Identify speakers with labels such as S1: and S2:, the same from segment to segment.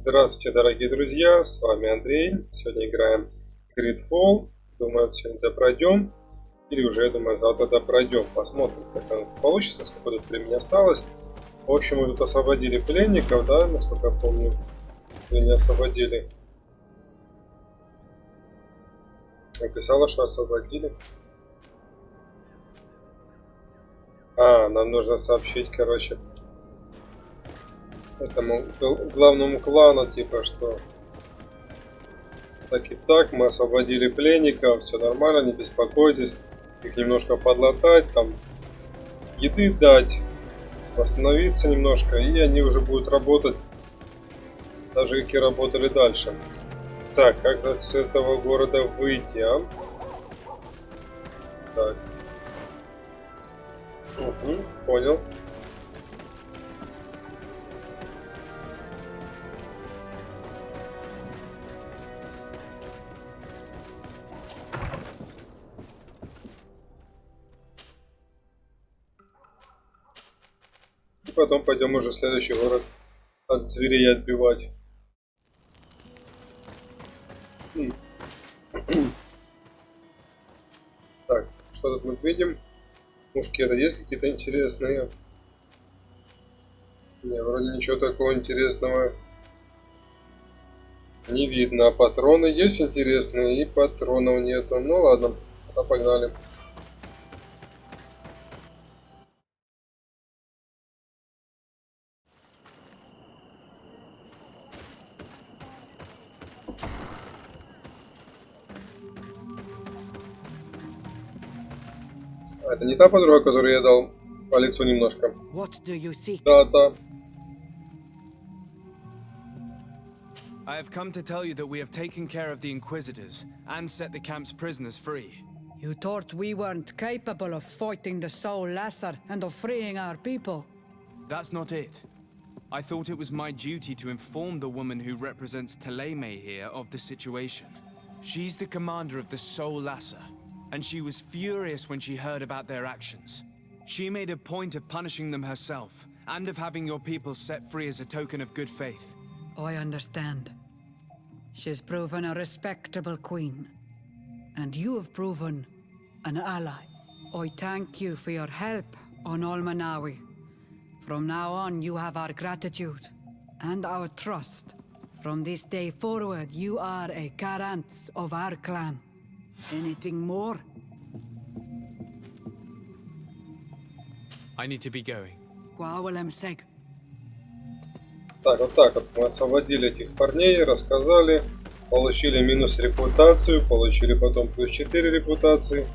S1: Здравствуйте, дорогие друзья, с вами Андрей. Сегодня играем GreedFall. Думаю, сегодня пройдем. Или уже, я думаю, завтра пройдем. Посмотрим, как оно получится, сколько тут времени осталось. В общем, мы тут освободили пленников, да, насколько я помню. Или не освободили. Написала, что освободили. Нам нужно сообщить, короче, этому главному клану, типа, что так и так, мы освободили пленников, все нормально, не беспокойтесь, их немножко подлатать, там, еды дать, восстановиться немножко, и они уже будут работать, даже как и работали дальше. Так, как с этого города выйти, а? Так. Понял. И потом пойдем уже в следующий город от зверей отбивать. Так, что тут мы видим? Мушкеты есть какие-то интересные? Не, вроде ничего такого интересного не видно. А патроны есть интересные, и патронов нету. Ну ладно, погнали. Это не та подруга, которую я дал по лицу немножко. Да.
S2: I have come to tell you that we have taken care of the Inquisitors and set the camp's prisoners free.
S3: You thought we weren't capable of fighting the Soul Lesser and of freeing our people?
S2: That's not it. I thought it was my duty to inform the woman who represents Teleme here of the situation. She's the commander of the Soul Lesser, and she was furious when she heard about their actions. She made a point of punishing them herself, and of having your people set free as a token of good faith.
S3: I understand. She's proven a respectable queen. And you have proven an ally. I thank you for your help on Almanawi. From now on, you have our gratitude and our trust. From this day forward, you are a Garant of our clan. Anything more?
S2: I need to be going.
S1: Так, вот так вот мы освободили этих парней, рассказали, получили минус репутацию, получили потом плюс 4 репутации.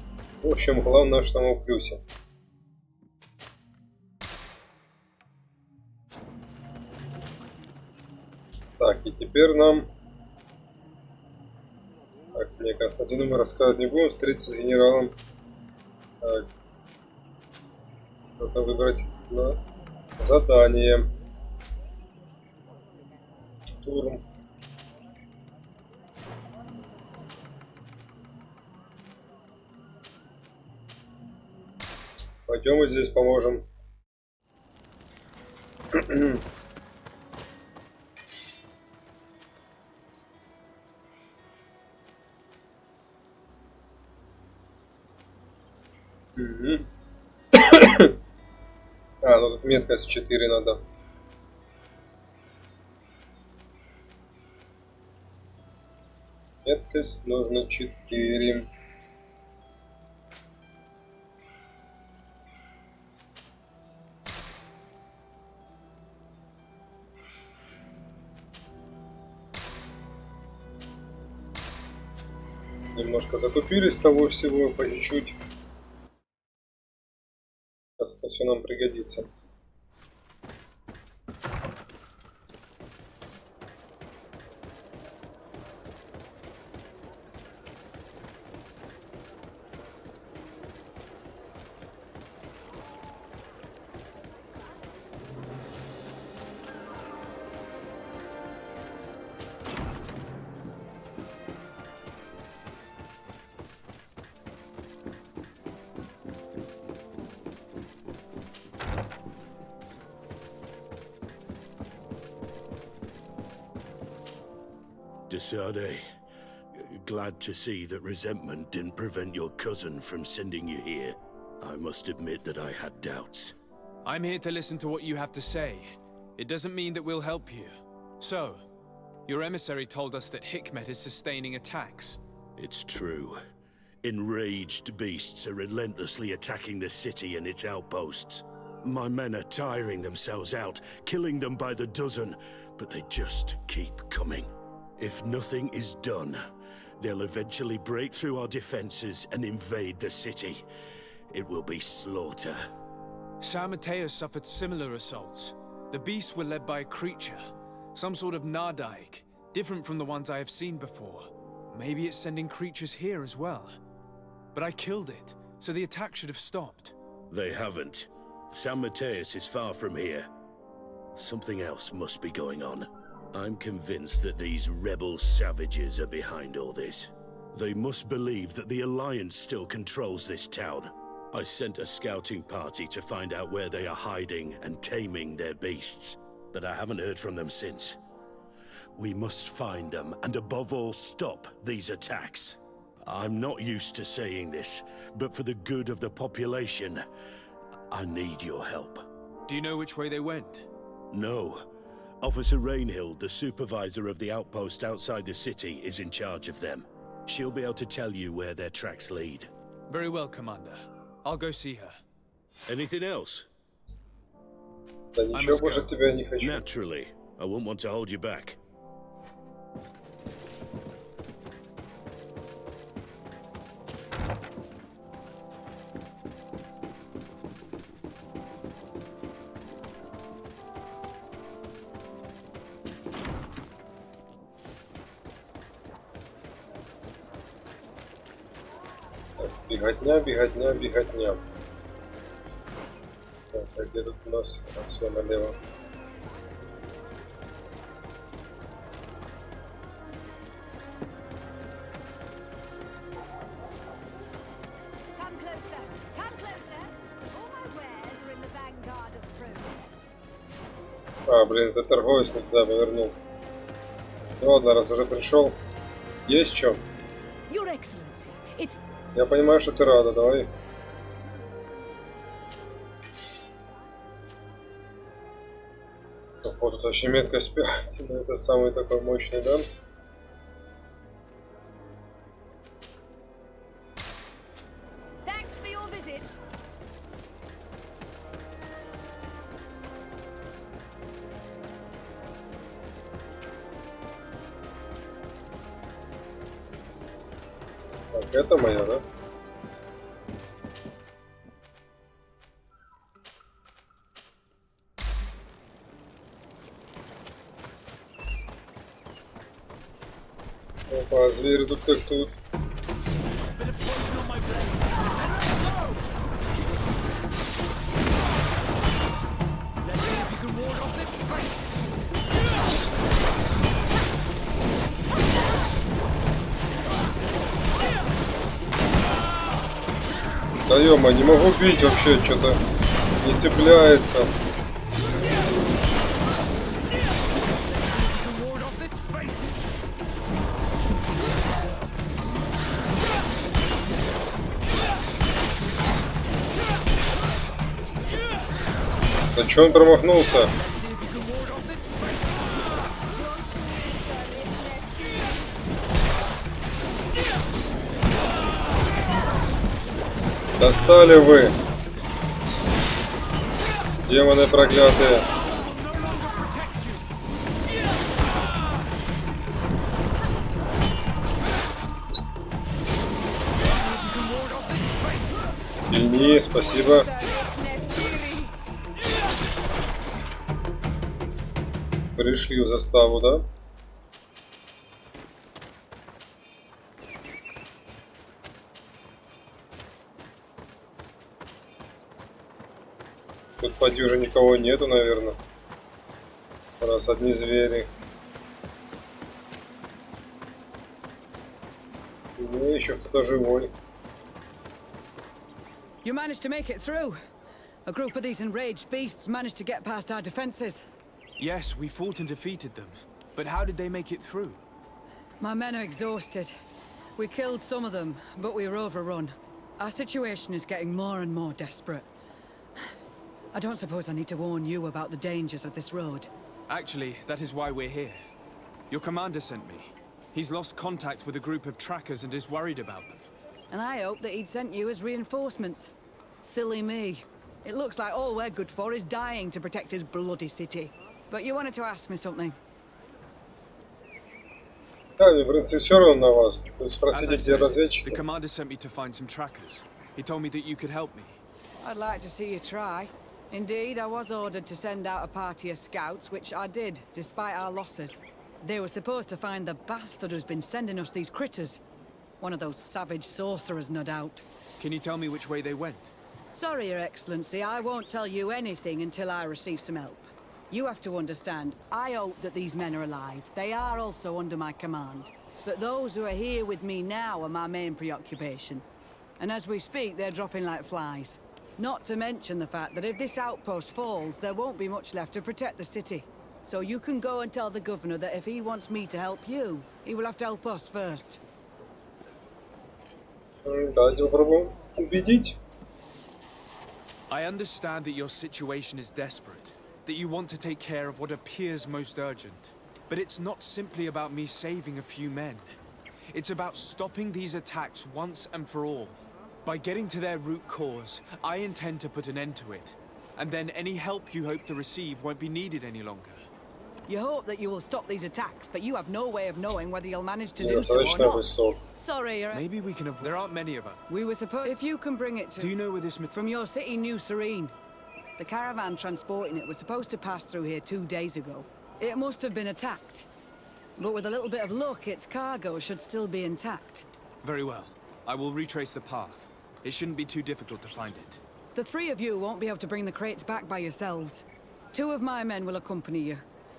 S1: В общем, главное, что мы в плюсе. Так, и теперь нам... Так, мне Константину мы рассказывать не будем, встретиться с генералом. Так. Нужно выбрать задание. Турм. Пойдем мы здесь поможем. Ну тут меткость 4 надо. Меткость нужно 4. Немножко закупились того всего, по чуть-чуть. Сейчас это все нам пригодится.
S4: Sade. Glad to see that resentment didn't prevent your cousin from sending you here. I must admit that I had doubts.
S2: I'm here to listen to what you have to say. It doesn't mean that we'll help you. So, your emissary told us that Hikmet is sustaining attacks.
S4: It's true. Enraged beasts are relentlessly attacking the city and its outposts. My men are tiring themselves out, killing them by the dozen, but they just keep coming. If nothing is done, they'll eventually break through our defenses and invade the city. It will be slaughter.
S2: San Mateo suffered similar assaults. The beasts were led by a creature, some sort of Nardaik, different from the ones I have seen before. Maybe it's sending creatures here as well. But I killed it, so the attack should have stopped.
S4: They haven't. San Mateus is far from here. Something else must be going on. I'm convinced that these rebel savages are behind all this. They must believe that the Alliance still controls this town. I sent a scouting party to find out where they are hiding and taming their beasts, but I haven't heard from them since. We must find them and above all stop these attacks. I'm not used to saying this, but for the good of the population, I need your help.
S2: Do you know which way they went?
S4: No. Officer Rainhill, the supervisor of the outpost outside the city, is in charge of them. She'll be able to tell you where their tracks lead.
S2: Very well, Commander. I'll go see her.
S4: Anything else?
S1: Да ничего больше от тебя не хочу.
S4: Naturally. I wouldn't want to hold you back.
S1: Беготня, беготня, беготня. Так, а где тут у нас? Все налево.
S5: Come closer, come closer. All my wares are in the vanguard of progress.
S1: А, блин, это торговец не туда повернул. Ну ладно, раз уже пришел. Есть что?
S5: Your Excellency, it's
S1: Я понимаю, что ты рада, давай. Вот тут вообще метка спятина, это самый такой мощный, да?
S5: thanks for your visit.
S1: Так, это моя, да? Опа, звери тут как тут. Да ё-моё, не могу бить вообще, что-то не цепляется. Да чё он промахнулся? Достали вы, демоны проклятые. Извини, спасибо. Пришли в заставу, да? Тут поди уже никого нету, наверное. Раз одни звери. Не, еще кто-то живой.
S3: You managed to make it through. A group of these enraged beasts managed to get past our defenses.
S2: Yes, we fought and defeated them. But how did they make it through?
S3: My men are exhausted. We killed some of them, but we were overrun. Our situation is getting more and more desperate. I don't suppose I need to warn you about the dangers of this road.
S2: Actually, that is why we're here. Your commander sent me. He's lost contact with a group of trackers and is worried about them.
S3: And I hoped that he'd sent you as reinforcements. Silly me. It looks like all we're good for is dying to protect his bloody city. But you wanted to ask me something.
S1: Да, мне, в принципе, все равно на вас. То есть
S2: As I
S1: спросите, где
S2: said, the
S1: разведчики.
S2: commander sent me to find some trackers. He told me that you could help me.
S3: I'd like to see you try. Indeed, I was ordered to send out a party of scouts, which I did, despite our losses. They were supposed to find the bastard who's been sending us these critters. One of those savage sorcerers, no doubt.
S2: Can you tell me which way they went?
S3: Sorry, Your Excellency, I won't tell you anything until I receive some help. You have to understand, I hope that these men are alive. They are also under my command. But those who are here with me now are my main preoccupation. And as we speak, they're dropping like flies. Not to mention the fact that if this outpost falls, there won't be much left to protect the city. So you can go and tell the governor that if he wants me to help you, he will have to help us first.
S1: Давайте попробуем убедить.
S2: I understand that your situation is desperate, that you want to take care of what appears most urgent. But it's not simply about me saving a few men. It's about stopping these attacks once and for all. By getting to their root cause, I intend to put an end to it. And then any help you hope to receive won't be needed any longer.
S3: You hope that you will stop these attacks, but you have no way of knowing whether you'll manage to
S1: Мне
S3: do so or
S1: достаточно
S3: not.
S1: высок.
S3: Sorry, Your
S2: Maybe we can avoid. There aren't many of us.
S3: We were supposed... If you can bring it to...
S2: Do you know where this
S3: From your city, New Serene. The caravan transporting it was supposed to pass through here 2 days ago. It must have been attacked. But with a little bit of luck, its cargo should still be intact.
S2: Very well. I will retrace the path. It shouldn't be too difficult to find it.
S3: The three of you won't be able to bring the crates back by yourselves. 2 of my men will accompany you.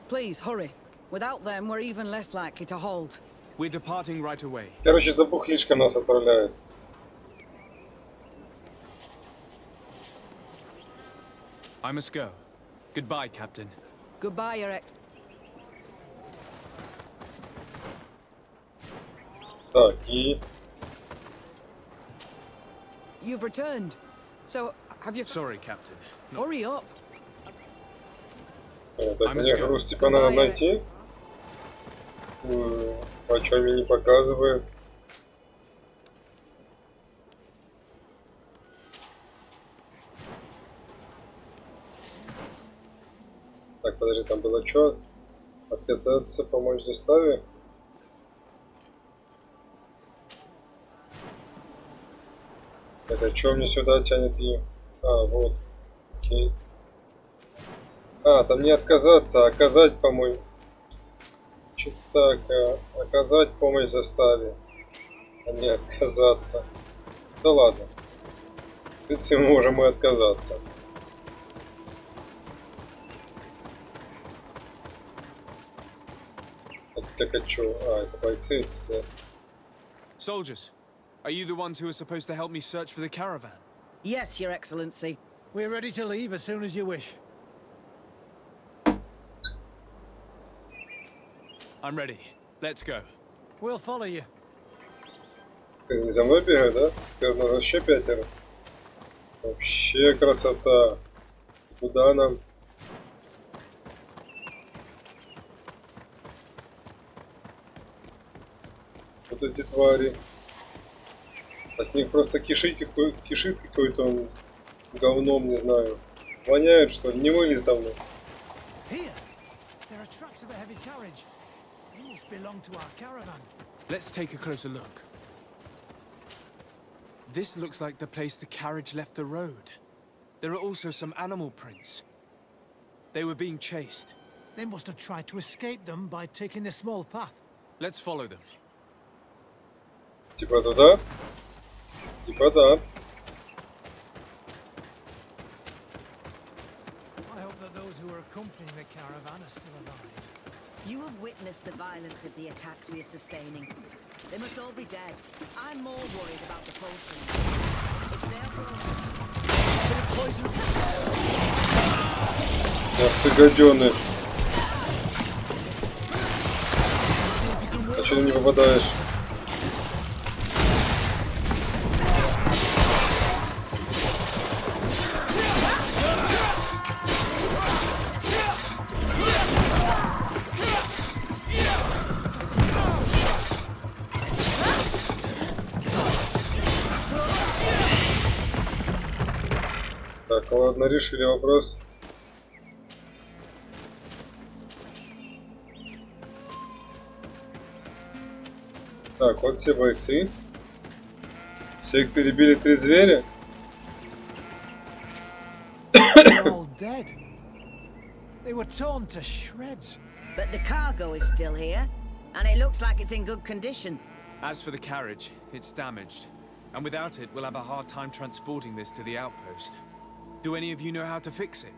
S3: Please, hurry. Without them, we're even less likely to hold.
S2: We're departing right away.
S1: Короче, за бухлишко нас отправляют.
S2: I must go. Goodbye, Captain.
S3: Goodbye, Your Ex...
S1: Так, и...
S3: You've returned. So, have you...
S2: Sorry, Captain. No.
S3: Hurry up.
S1: Так, мне груз типа надо найти. Почему мне не показывает? Так, подожди, там было что? Отказаться, помочь заставе? Так, а что мне сюда тянет ее? А, вот. Окей. А, там не отказаться, а оказать, по-моему. Что-то так, оказать помощь заставе, а не отказаться. Да ладно. В принципе, мы можем и отказаться. Так, а что? А, это бойцы эти стоят.
S2: Soldiers, are you the ones who are supposed to help me search for the caravan?
S3: Yes, Your Excellency.
S6: We're ready to leave as soon as you wish.
S2: I'm ready. Let's go.
S6: We'll follow you.
S1: Не за мной бегают, да? Теперь нас вообще 5. Вообще красота. Куда нам? Вот эти твари. А с них просто кишит какой-то он говном, не знаю. Воняют, что ли? Не вылез давно.
S6: Here, there are tracks of a heavy carriage. They must belong to our caravan.
S2: Let's take a closer look. This looks like the place the carriage left the road. There are also some animal prints. They were being chased.
S6: They must have tried to escape them by taking the small path.
S2: Let's follow them.
S1: Типа туда? Типа да.
S6: I hope that those who are accompanying the caravan are still alive.
S5: You have witnessed the violence of the attacks we are sustaining. They must all be dead. I'm more worried about the poultry. If they're
S1: Ах ты гаденыш. А чуть ли не попадаешь. Так, ладно, решили вопрос. Так, вот все бойцы. Всех перебили 3 зверя.
S6: They're all dead. They were torn to shreds.
S5: But the cargo is still here, and it looks like it's in good condition.
S2: As for the carriage, it's damaged. And without it, we'll have a hard time transporting this to the outpost. Do any of you know how to fix it?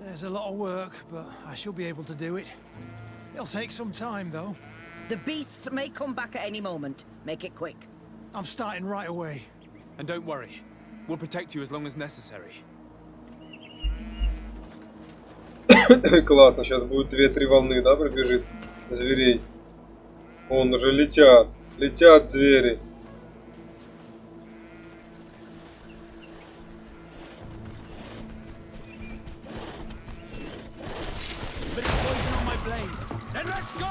S6: There's a lot of work, but I should be able to do it. It'll take some time, though.
S5: The beasts may come back at any moment. Make it quick.
S6: I'm starting right away.
S2: And don't worry, we'll protect you as long as necessary.
S1: Классно, сейчас будет 2-3 волны, да, пробежит зверей. Вон уже летят. Летят звери.
S6: Bit of poison on my blade. Then let's go!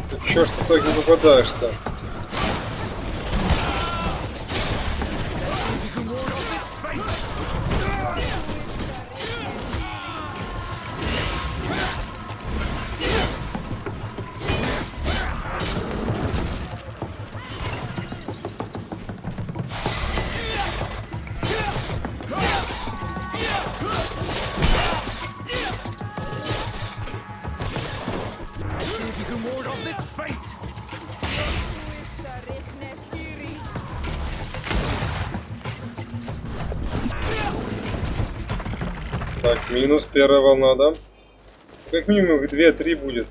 S1: Ты чё ж ты так не попадаешь-то?
S6: You can ward off this fate. See if you can ward off this fate.
S1: Так, минус первая волна, да? Как минимум 2-3 будет.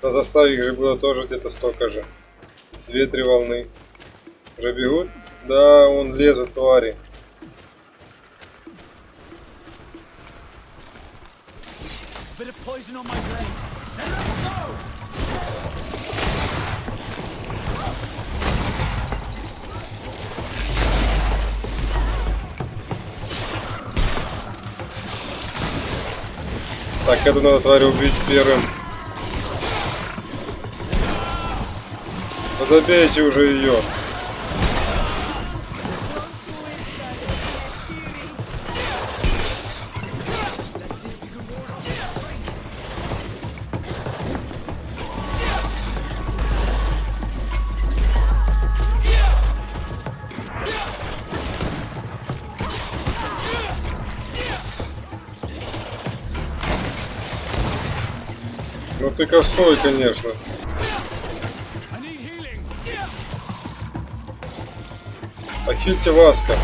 S1: На заставе их же было тоже где-то столько же. 2-3 волны. Уже бегут? Да, он лезут, твари.
S6: Bit of poison on my blade. Then let's go!
S1: Так, эту надо тварь убить первым. Забейте уже ее. Ну ты косой, конечно.
S6: I need healing.
S1: Похильте Васка.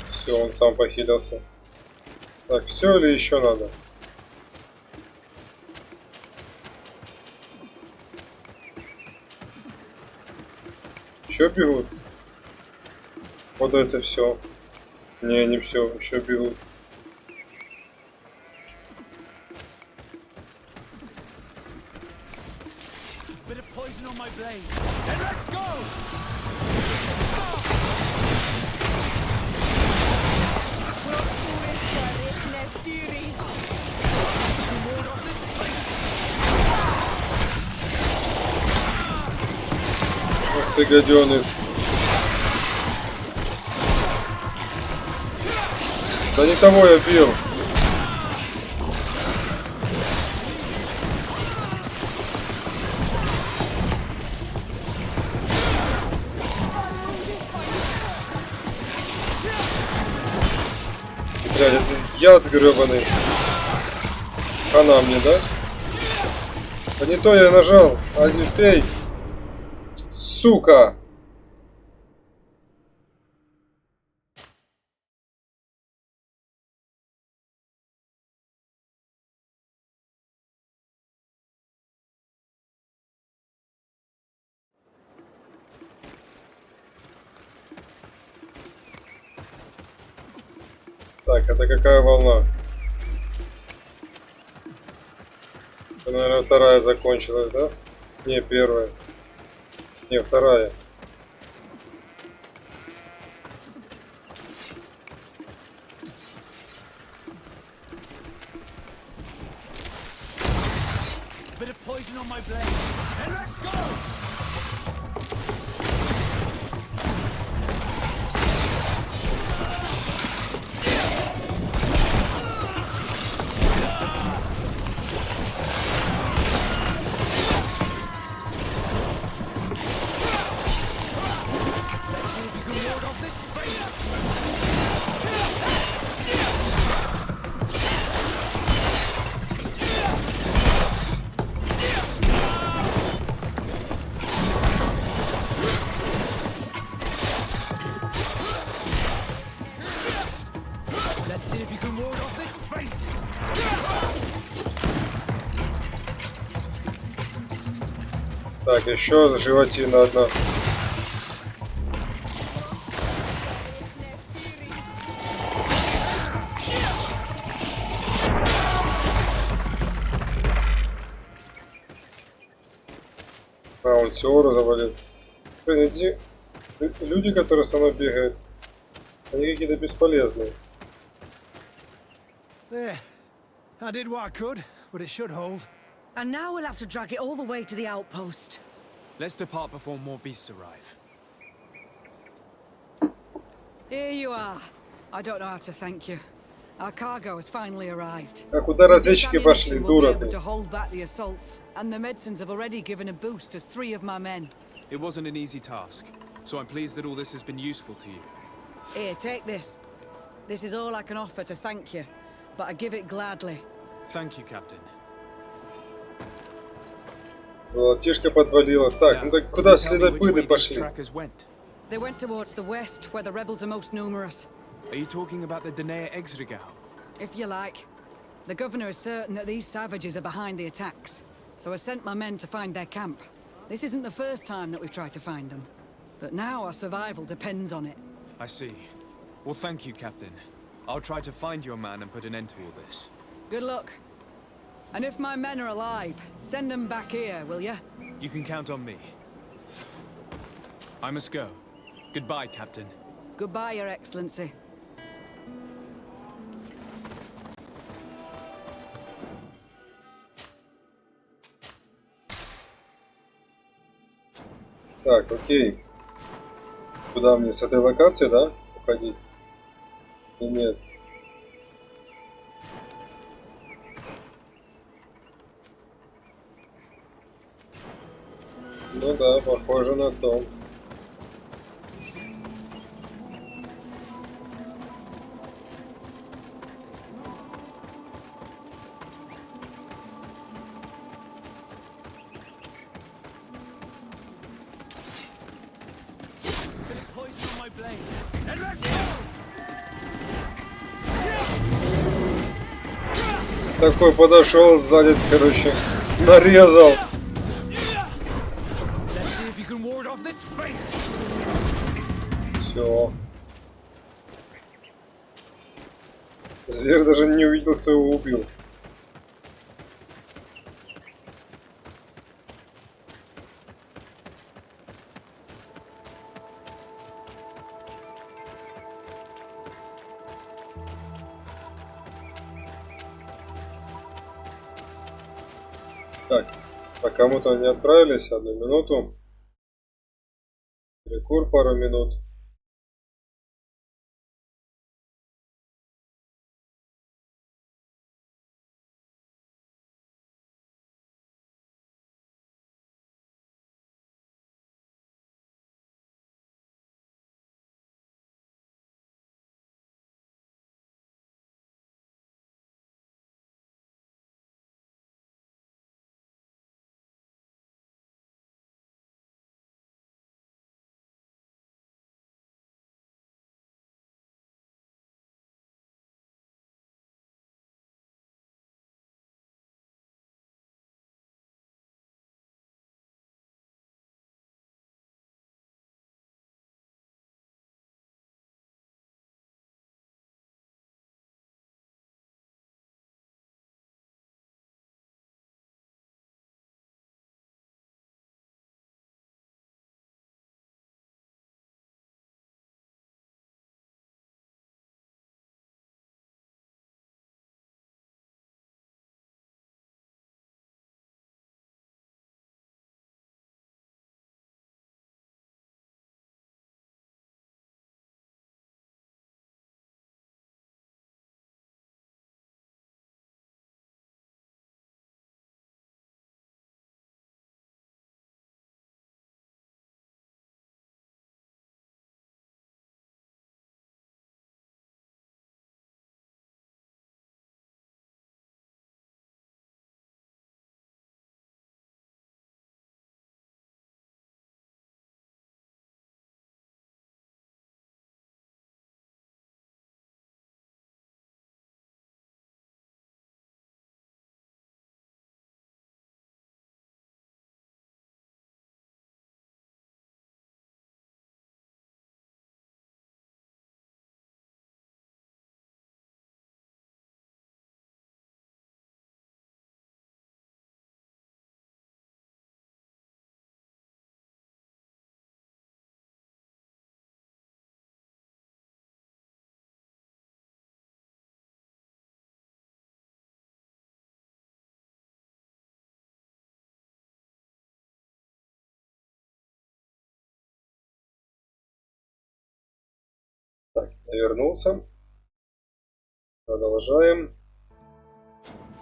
S1: Все, он сам похилился. Так, все или еще надо? Еще бегут? Вот это все. Не, не все, еще бегут.
S6: Bit of poison on my blade. Then let's go! Ward off this fate.
S1: Ух ты, гаденыш. Да не того я бил. Блядь, это яд гребаный. Хана мне, да? Да не то я нажал. А не пей. Сука. Так, это какая волна? Это, наверное, вторая закончилась, да? Не, первая. Не, вторая.
S6: Bit of poison on my blade. And let's go! Let's see if you can ward off this fate. Let's see if you can ward off this fate.
S1: Так, еще животина одна. А, он Теору завалил. Блин, эти люди, которые со мной бегают, они какие-то бесполезные.
S6: There. I did what I could, but it should hold.
S5: And now we'll have to drag it all the way to the outpost.
S2: Let's depart before more beasts arrive.
S3: Here you are. I don't know how to thank you. Our cargo has finally arrived.
S1: А куда
S3: With this
S1: разведчики пошли,
S3: ammunition, we'll be
S1: дура
S3: able
S1: ты?
S3: to hold back the assaults, and the medicines have already given a boost to 3 of my men.
S2: It wasn't an easy task, so I'm pleased that all this has been useful to you.
S3: Here, take this. This is all I can offer to thank you, but I give it gladly.
S2: Thank you, Captain.
S1: Золотишко подвалило. Так, ну так куда
S2: Can you tell me which way
S1: следопыты
S2: these
S1: пошли?
S2: trackers went?
S3: They went towards the west, where the rebels are most numerous.
S2: Are you talking about the Denea Exrigau?
S3: If you like. The governor is certain that these savages are behind the attacks, so I sent my men to find their camp. This isn't the first time that we've tried to find them, but now our survival depends on it.
S2: I see. Well, thank you, Captain. I'll try to find your man and put an end to all this.
S3: Good luck. And if my men are alive, send them back here, will you?
S2: You can count on me. I must go. Goodbye, Captain.
S3: Goodbye, Your Excellency.
S1: Так, окей. Куда мне с этой локации, да, уходить? И нет. Ну да, похоже на то.
S6: Bit of poison on my blade. And let's go!
S1: Такой подошел сзади, короче, нарезал.
S6: Let's see if you can ward off this fate.
S1: Все. Зверь даже не увидел, кто его убил. Так, по кому-то они отправились, 1 минуту. Перекур пару минут. Так, я вернулся. Продолжаем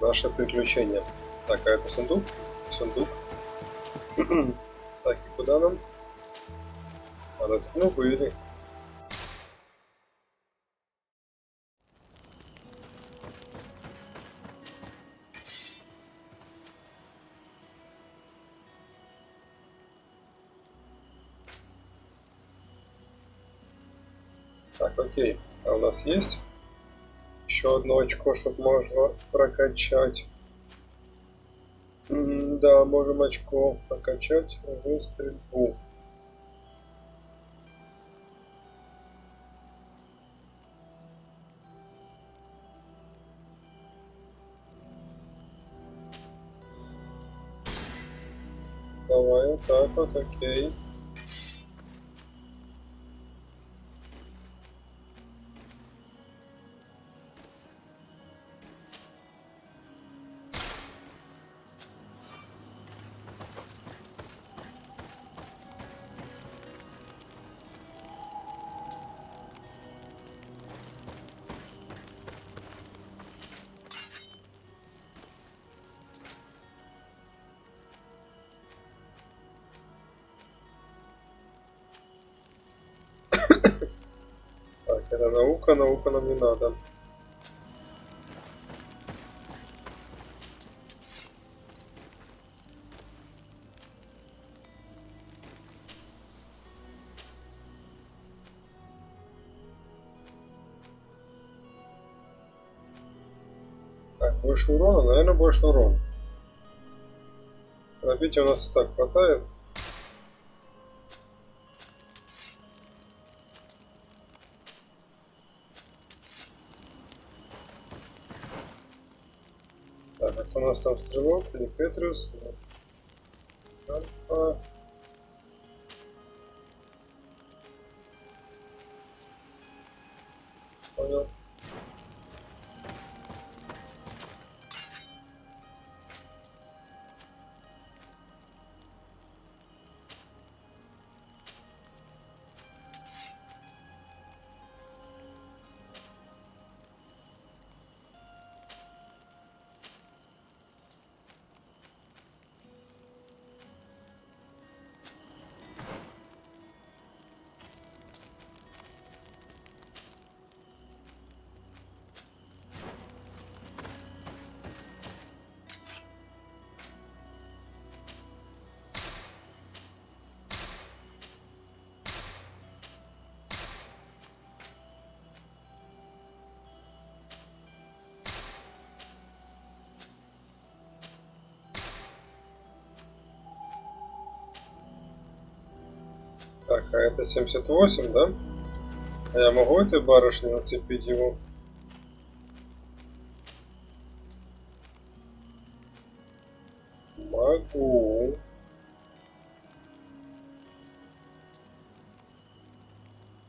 S1: наше приключение. Так, а это сундук? Сундук. Так, и куда нам? А тут мы были. Так, окей. А у нас есть еще одно очко, чтобы можно прокачать. Да, можем очко прокачать в стрельбу. Давай вот так вот, окей. Так, это наука, наука нам не надо. Так, больше урона, наверное, больше урона. Пробития у нас и так хватает. Так, а кто у нас там стрелок? Или Петрус? Альфа. Понял. Так, а это 78, да? А я могу этой барышне нацепить его? Могу.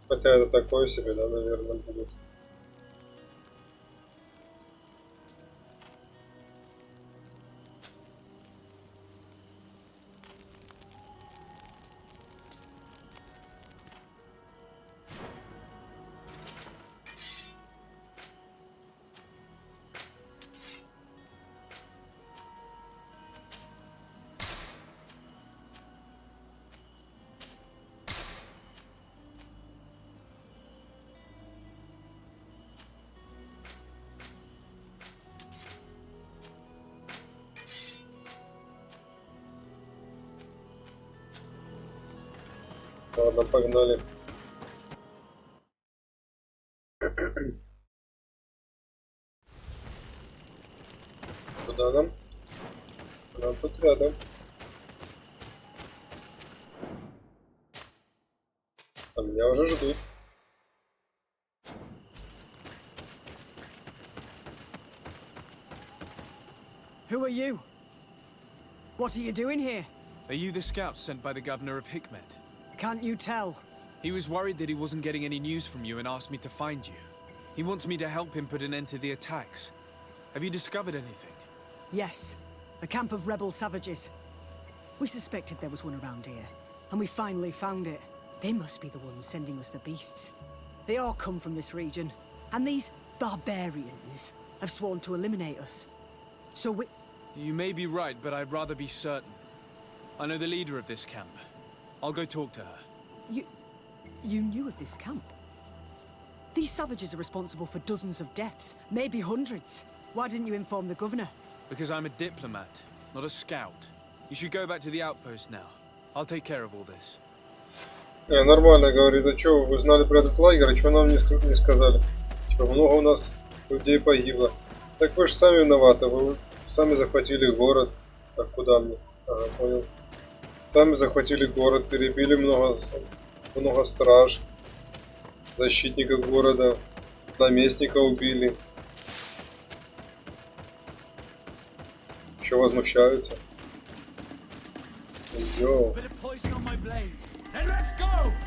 S1: Хотя это такое себе, да, наверное, будет. Ладно, погнали. Куда нам? Нам тут рядом. А меня уже ждут.
S6: Who are you? What are you doing here?
S2: Are you the scout sent by the governor of Hikmet?
S6: Can't you tell?
S2: He was worried that he wasn't getting any news from you and asked me to find you. He wants me to help him put an end to the attacks. Have you discovered anything?
S7: Yes, a camp of rebel savages. We suspected there was one around here, and we finally found it. They must be the ones sending us the beasts. They all come from this region, and these barbarians have sworn to eliminate us. So we...
S2: You may be right, but I'd rather be certain. I know the leader of this camp. I'll go talk to her.
S7: You knew of this camp? These savages are responsible for dozens of deaths, maybe hundreds. Why didn't you inform the governor?
S2: Because I'm a diplomat, not a scout. You should go back to the outpost now. I'll take care of all this.
S1: Нормально, говорит, а чё, вы знали про этот лагерь, а чё нам не сказали? Типа, много у нас людей погибло. Так вы же сами виноваты, вы сами захватили город. Так, куда мне? Ага, понял. Сами захватили город, перебили много страж, защитников города, наместника убили. Еще возмущаются. Йоу.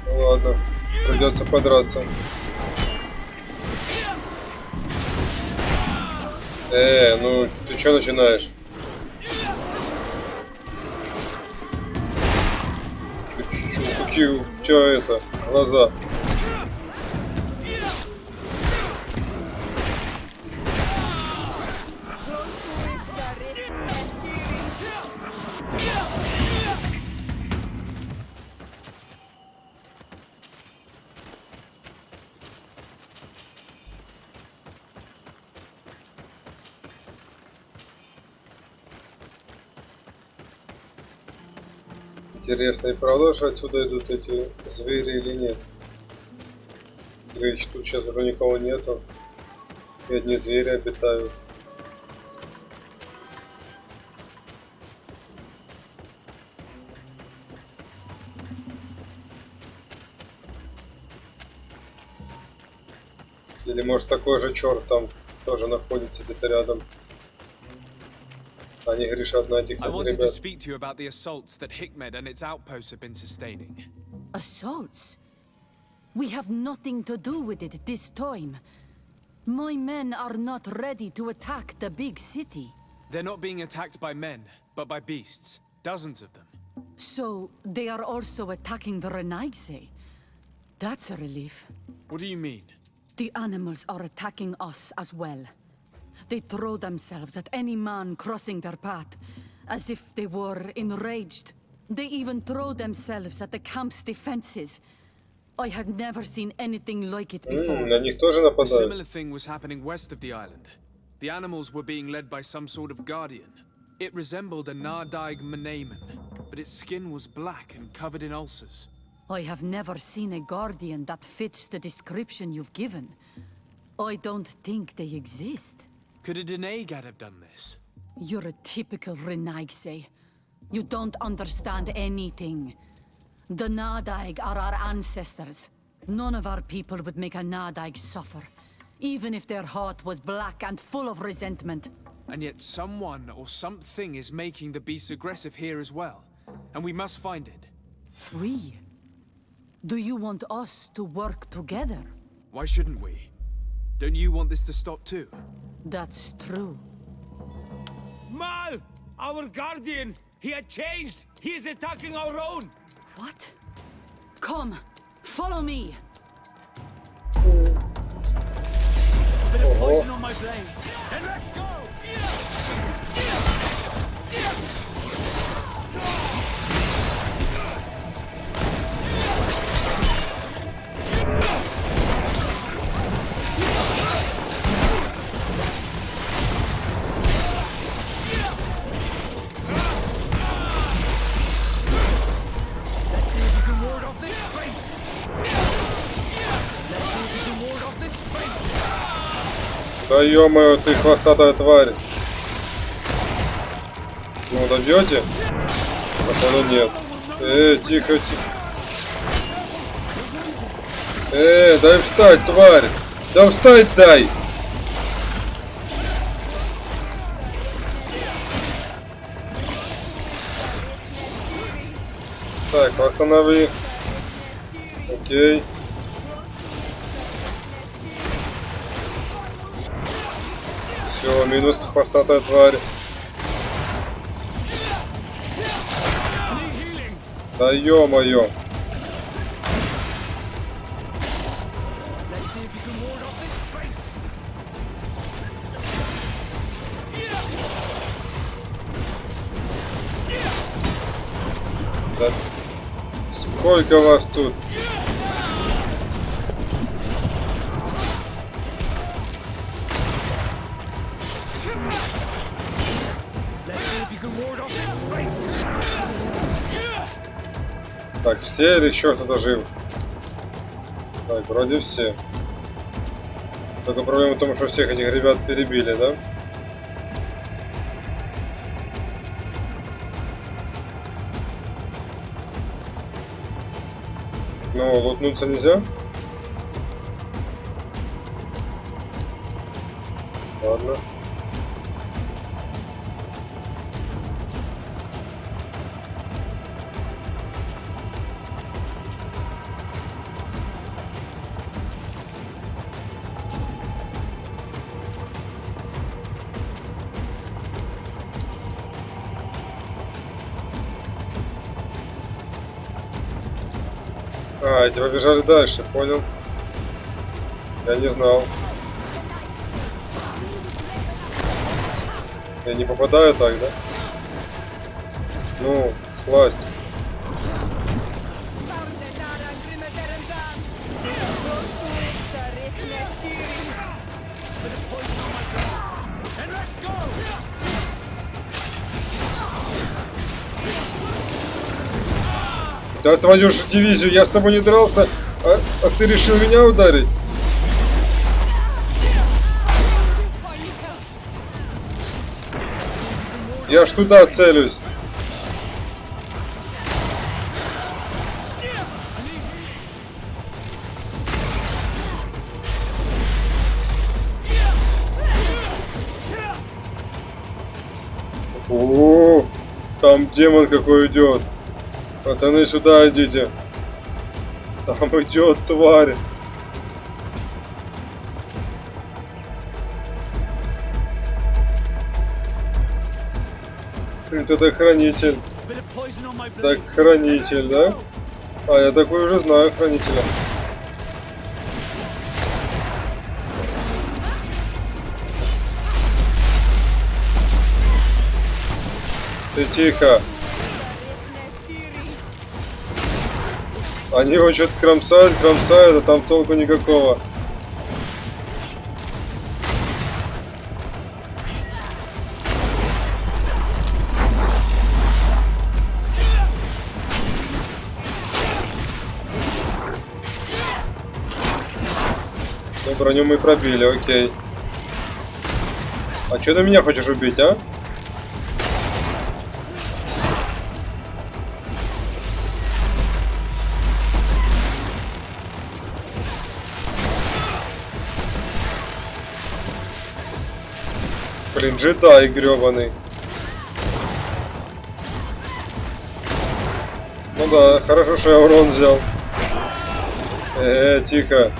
S1: Ну ладно, придется подраться. Ну ты что начинаешь? Какие у тебя это, глаза? Интересно, и правда же отсюда идут эти звери или нет? Или тут сейчас уже никого нету, и одни звери обитают. Или может такой же черт там тоже находится где-то рядом. Они грешат на этих
S2: I wanted to
S1: ребят.
S2: speak to you about the assaults that Hikmed and its outposts have been sustaining.
S8: Assaults? We have nothing to do with it this time. My men are not ready to attack the big city.
S2: They're not being attacked by men, but by beasts. Dozens of them.
S8: So, they are also attacking the Renaigse. That's a relief.
S2: What do you mean?
S8: The animals are attacking us as well. They throw themselves at any man crossing their path, as if they were enraged. They even throw themselves at the camp's defenses. I had never seen anything like it before.
S1: На них тоже
S2: A
S1: нападают.
S2: similar thing was happening west of the island. The animals were being led by some sort of guardian. It resembled a Nardaig Menamen, but its skin was black and covered in ulcers.
S8: I have never seen a guardian that fits the description you've given. I don't think they exist.
S2: Could a Denegad have done this?
S8: You're a typical Renaigse. You don't understand anything. The Nadaig are our ancestors. None of our people would make a Nadaig suffer, even if their heart was black and full of resentment.
S2: And yet someone or something is making the beasts aggressive here as well. And we must find it.
S8: We? Do you want us to work together?
S2: Why shouldn't we? Don't you want this to stop too?
S8: That's true.
S9: Mal! Our guardian! He had changed! He is attacking our own!
S8: What? Come, follow me.
S9: Bit of poison on my blade. And let's go! Let's see if you can ward off this fate! Let's see if you can ward off this fate!
S1: Да ё-моё, ты хвостатая тварь. Ну, добьете? Походу нет. Тихо, тихо. Дай встать, тварь! Да встать дай! Так, восстанови. Окей. Все, минус хвостатая тварь. Да ё-моё. Да сколько вас тут? Так, все или еще кто-то жив? Так, вроде все. Только проблема в том, что всех этих ребят перебили, да? Ну, лутнуться нельзя? Ладно. А, эти побежали дальше, понял. Я не знал. Я не попадаю так, да? Ну, слазь. Да твою же дивизию, я с тобой не дрался, а ты решил меня ударить? Я ж туда целюсь. О, там демон какой идет. Пацаны, сюда идите. Там идет тварь. Это хранитель. Так, хранитель, да? А, я такой уже знаю хранителя. Ты тихо. Они его что-то кромсают, а там толку никакого. Ну, броню мы пробили, окей. А что ты меня хочешь убить, а? Блин, джедай гребаный. Ну да, хорошо, что я урон взял. Тихо.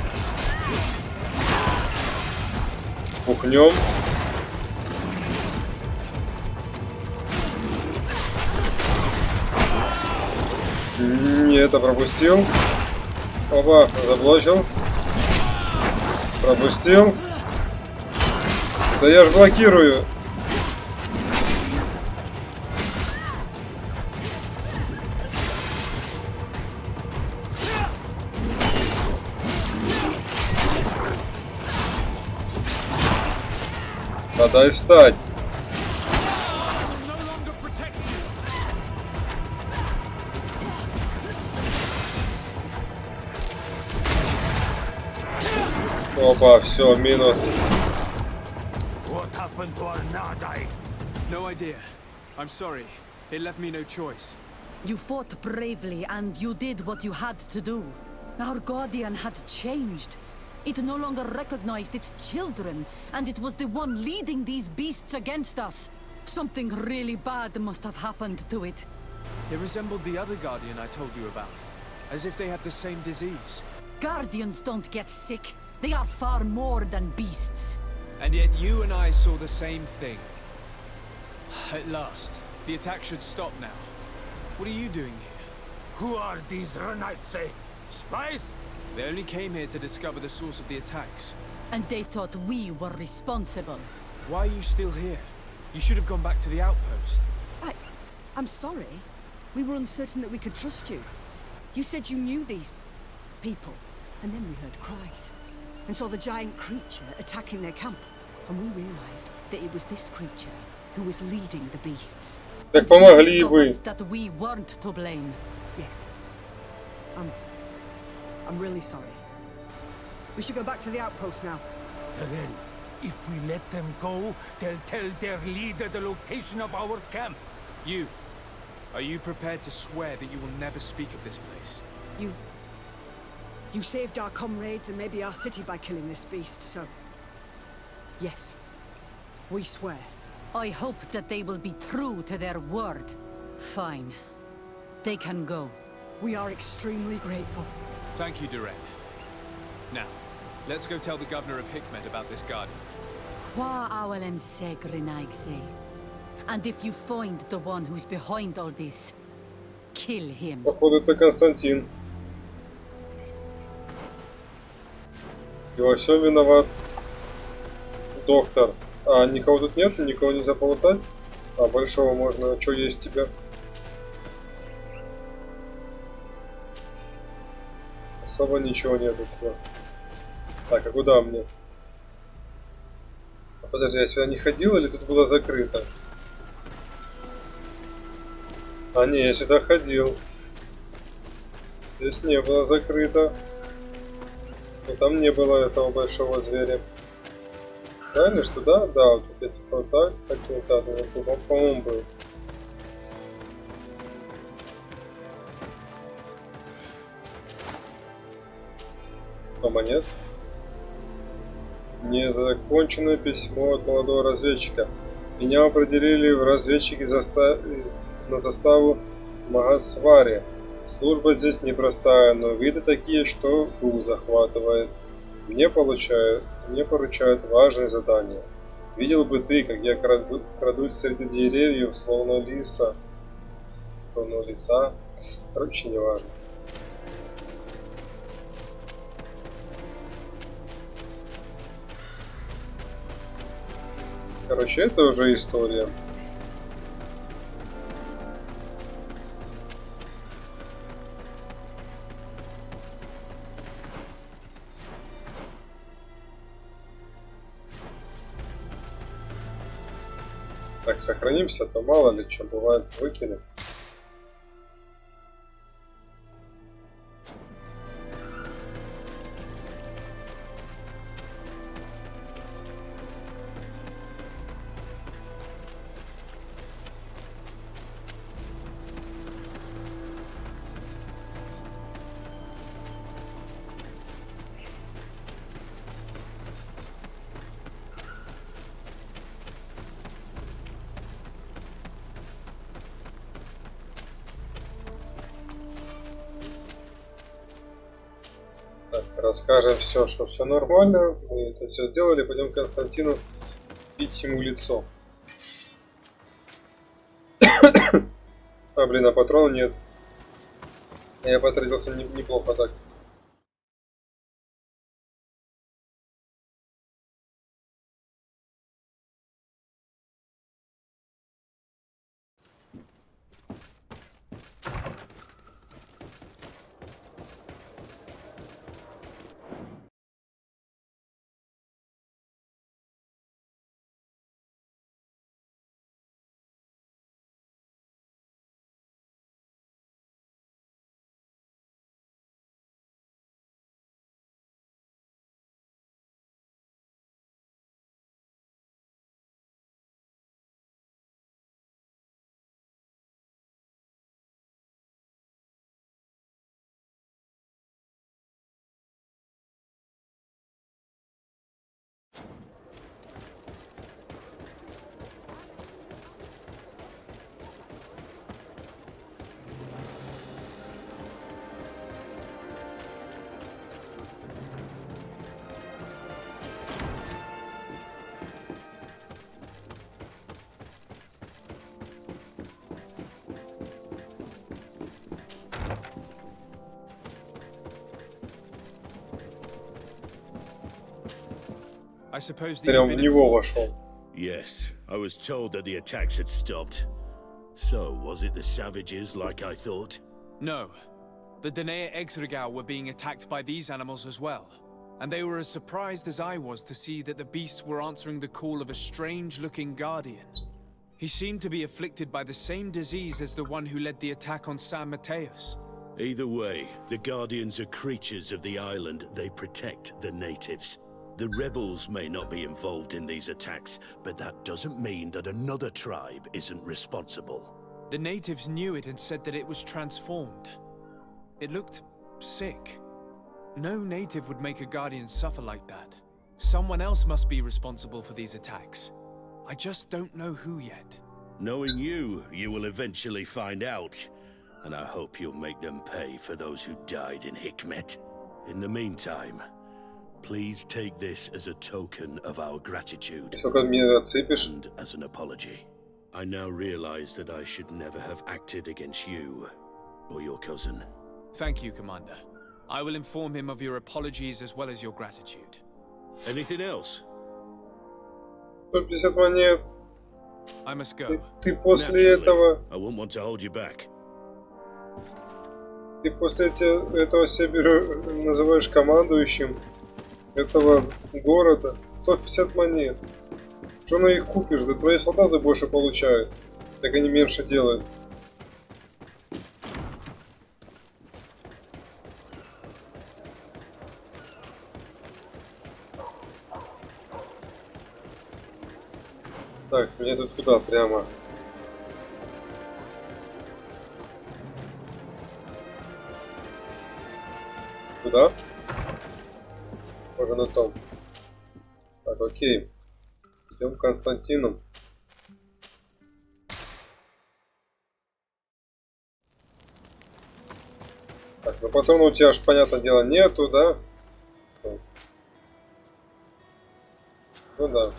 S1: Пухнем. Нет, это пропустил. Опа, заблочил. Пропустил. Да я ж блокирую. Да дай встать. Опа, все, минус.
S2: No idea. I'm sorry. It left me no choice.
S8: You fought bravely and you did what you had to do. Our guardian had changed. It no longer recognized its children, and it was the one leading these beasts against us. Something really bad must have happened to it.
S2: It resembled the other guardian I told you about, as if they had the same disease.
S8: Guardians don't get sick. They are far more than beasts.
S2: And yet you and I saw the same thing. At last, the attack should stop now. What are you doing here?
S9: Who are these Renaitse? Spies?
S2: They only came here to discover the source of the attacks.
S8: And they thought we were responsible.
S2: Why are you still here? You should have gone back to the outpost.
S7: I'm sorry. We were uncertain that we could trust you. You said you knew these people, and then we heard cries, and saw the giant creature attacking their camp. And we realized that it was this creature who was leading the beasts.
S1: Так
S8: And
S1: помогли и
S8: we
S1: вы.
S8: discovered that we weren't to blame.
S7: Yes. I'm really sorry. We should go back to the outpost now.
S9: Then, if we let them go, they'll tell their leader the location of our camp.
S2: You. Are you prepared to swear that you will never speak of this place?
S7: You saved our comrades and maybe our city by killing this beast, so... Yes. We swear.
S8: I hope that they will be true to their word. Fine. They can go.
S7: We are extremely grateful.
S2: Thank you, Duran. Now, let's go tell the governor of Hikmet about this garden.
S8: Qua awalem se grenaigse. And if you find the one who's behind all this, kill him.
S1: Походу, это Константин. И во всем виноват доктор. А никого тут нет? Никого нельзя полутать? А большого можно. Что есть у тебя? Особо ничего нету. Так, а куда мне? А подожди, я сюда не ходил или тут было закрыто? А не, я сюда ходил. Здесь не было закрыто. Но там не было этого большого зверя. Правильно, что да? Да, вот я типа вот так хотел, да, по-моему, был. Монет. Незаконченное письмо от молодого разведчика. Меня определили в разведчике на заставу Магасвари. Служба здесь непростая, но виды такие, что дух захватывает. Мне поручают важные задания. Видел бы ты, как я крадусь среди деревьев, словно лиса. Короче, не важно. Короче, это уже история. Так, сохранимся, то мало ли что бывает, выкинем. Расскажем все, что все нормально. Мы это все сделали. Пойдем к Константину бить ему лицо. А блин, а патрона нет. Я потратился неплохо так.
S2: I suppose that
S1: Прям
S2: you've
S1: в
S2: been
S1: него
S2: informed.
S1: вошел.
S4: Yes, I was told that the attacks had stopped. So, was it the savages like I thought?
S2: No. The Danae Exregao were being attacked by these animals as well. And they were as surprised as I was to see that the beasts were answering the call of a strange-looking guardian. He seemed to be afflicted by the same disease as the one who led the attack on San Mateus.
S4: Either way, the Guardians are creatures of the island. They protect the natives. The rebels may not be involved in these attacks, but that doesn't mean that another tribe isn't responsible.
S2: The natives knew it and said that it was transformed. It looked sick. No native would make a guardian suffer like that. Someone else must be responsible for these attacks. I just don't know who yet.
S4: Knowing you, you will eventually find out. And I hope you'll make them pay for those who died in Hikmet. In the meantime, please take this as a token of our gratitude.
S1: Сколько мне отсыпешь?
S4: And as an apology. I now realize that I should never have acted against you or your cousin.
S2: Thank you, Commander. I will inform him of your apologies as well as your gratitude.
S4: Anything else?
S1: 150 монет.
S2: I must go.
S1: Ты после
S4: Naturally,
S1: этого...
S4: I wouldn't want to hold you back.
S1: Ты после этого себя называешь командующим этого города. 150 монет. Что на их купишь? Да твои солдаты больше получают. Так они меньше делают. Так, мне тут куда? Прямо. Куда? Можно на том. Так, окей. Идем к Константину. Так, ну потом у тебя ж, понятное дело, нету, да? Ну да.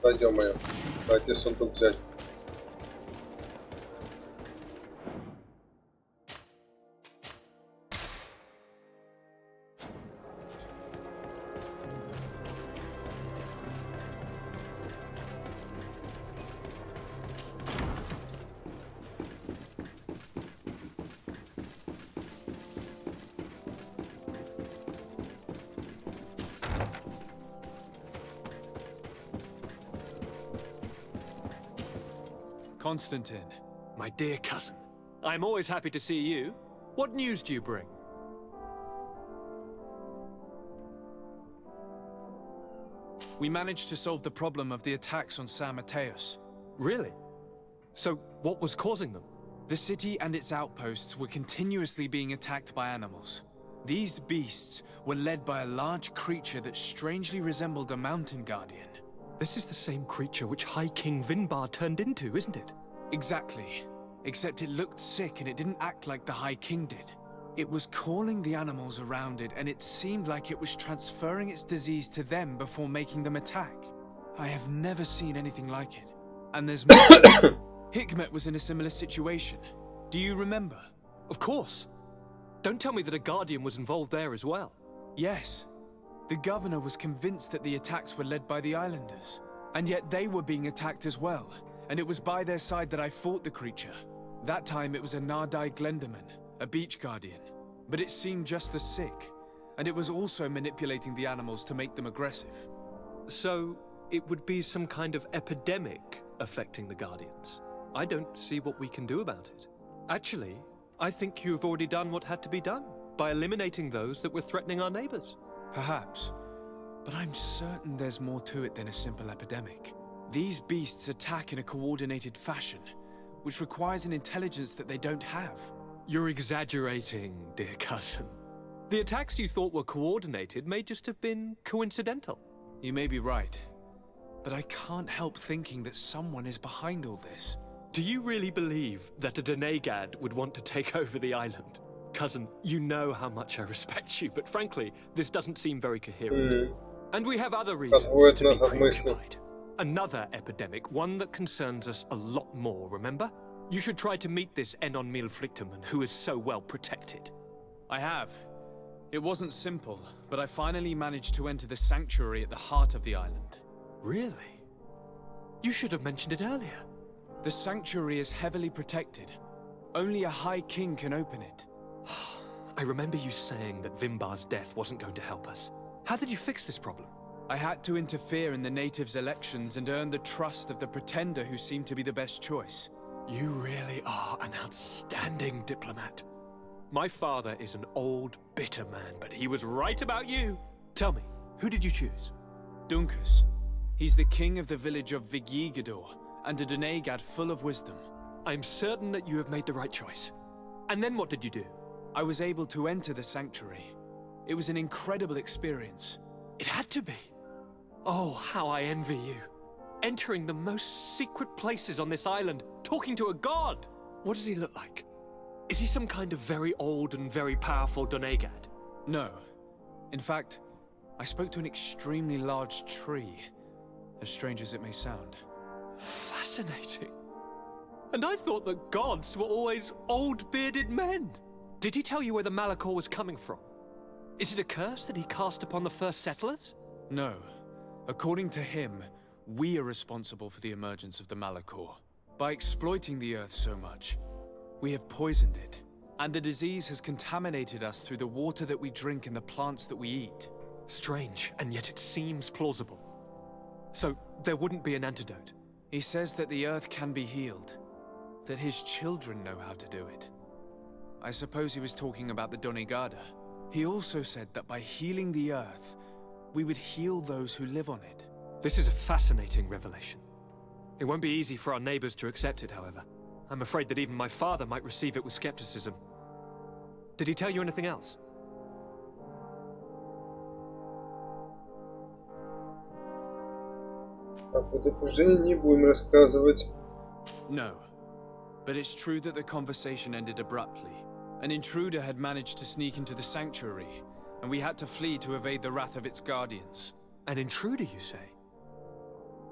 S1: Пойдем ее. Давайте сундук взять.
S2: Constantine.
S10: My dear cousin, I'm always happy to see you. What news do you bring?
S2: We managed to solve the problem of the attacks on San Mateus.
S10: Really? So, what was causing them?
S2: The city and its outposts were continuously being attacked by animals. These beasts were led by a large creature that strangely resembled a mountain guardian.
S10: This is the same creature which High King Vinbar turned into, isn't it?
S2: Exactly. Except it looked sick and it didn't act like the High King did. It was calling the animals around it, and it seemed like it was transferring its disease to them before making them attack. I have never seen anything like it. And there's more. Hikmet was in a similar situation. Do you remember?
S10: Of course. Don't tell me that a Guardian was involved there as well.
S2: Yes. The governor was convinced that the attacks were led by the islanders. And yet they were being attacked as well. And it was by their side that I fought the creature. That time it was a Nardai Glenderman, a beach guardian. But it seemed just as sick. And it was also manipulating the animals to make them aggressive.
S10: So, it would be some kind of epidemic affecting the Guardians. I don't see what we can do about it. Actually, I think you've already done what had to be done by eliminating those that were threatening our neighbors.
S2: Perhaps. But I'm certain there's more to it than a simple epidemic. These beasts attack in a coordinated fashion, which requires an intelligence that they don't have.
S10: You're exaggerating, dear cousin. The attacks you thought were coordinated may just have been coincidental.
S2: You may be right. But I can't help thinking that someone is behind all this.
S10: Do you really believe that a Denegad would want to take over the island? Cousin, you know how much I respect you, but frankly, this doesn't seem very coherent. And we have other reasons
S1: Отводит
S10: to be
S1: нас от мысли.
S10: preoccupied. Another epidemic, one that concerns us a lot more, remember? You should try to meet this Enon Mil Flicterman who is so well protected.
S2: I have. It wasn't simple, but I finally managed to enter the sanctuary at the heart of the island.
S10: Really? You should have mentioned it earlier.
S2: The sanctuary is heavily protected. Only a High King can open it.
S10: I remember you saying that Vimbar's death wasn't going to help us. How did you fix this problem?
S2: I had to interfere in the natives' elections and earn the trust of the pretender who seemed to be the best choice.
S10: You really are an outstanding diplomat. My father is an old, bitter man, but he was right about you. Tell me, who did you choose?
S2: Dunkus. He's the king of the village of Vigyigador, and a Denegad full of wisdom.
S10: I'm certain that you have made the right choice. And then what did you do?
S2: I was able to enter the sanctuary. It was an incredible experience.
S10: It had to be. Oh, how I envy you. Entering the most secret places on this island, talking to a god. What does he look like? Is he some kind of very old and very powerful Denegad?
S2: No. In fact, I spoke to an extremely large tree, as strange as it may sound.
S10: Fascinating. And I thought that gods were always old, bearded men. Did he tell you where the Malachor was coming from? Is it a curse that he cast upon the first settlers?
S2: No. According to him, we are responsible for the emergence of the Malachor. By exploiting the Earth so much, we have poisoned it, and the disease has contaminated us through the water that we drink and the plants that we eat.
S10: Strange, and yet it seems plausible. So, there wouldn't be an antidote?
S2: He says that the Earth can be healed, that his children know how to do it. I suppose he was talking about the Donegada. He also said that by healing the Earth, we would heal those who live on it.
S10: This is a fascinating revelation. It won't be easy for our neighbors to accept it, however. I'm afraid that even my father might receive it with skepticism. Did he tell you anything else?
S1: О предупреждении не будем рассказывать.
S2: No. But it's true that the conversation ended abruptly. An intruder had managed to sneak into the sanctuary, and we had to flee to evade the wrath of its guardians.
S10: An intruder, you say?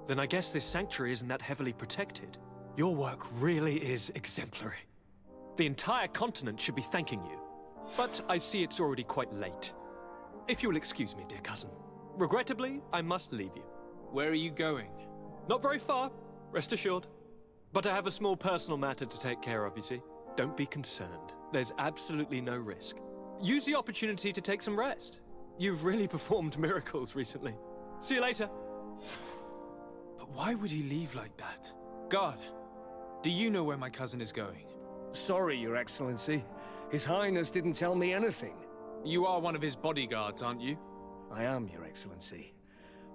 S10: Then I guess this sanctuary isn't that heavily protected. Your work really is exemplary. The entire continent should be thanking you. But I see it's already quite late. If you'll excuse me, dear cousin. Regrettably, I must leave you.
S2: Where are you going?
S10: Not very far, rest assured. But I have a small personal matter to take care of, you see. Don't be concerned. There's absolutely no risk. Use the opportunity to take some rest. You've really performed miracles recently. See you later.
S2: But why would he leave like that? Guard, do you know where my cousin is going?
S11: Sorry, Your Excellency. His Highness didn't tell me anything.
S2: You are one of his bodyguards, aren't you?
S11: I am, Your Excellency.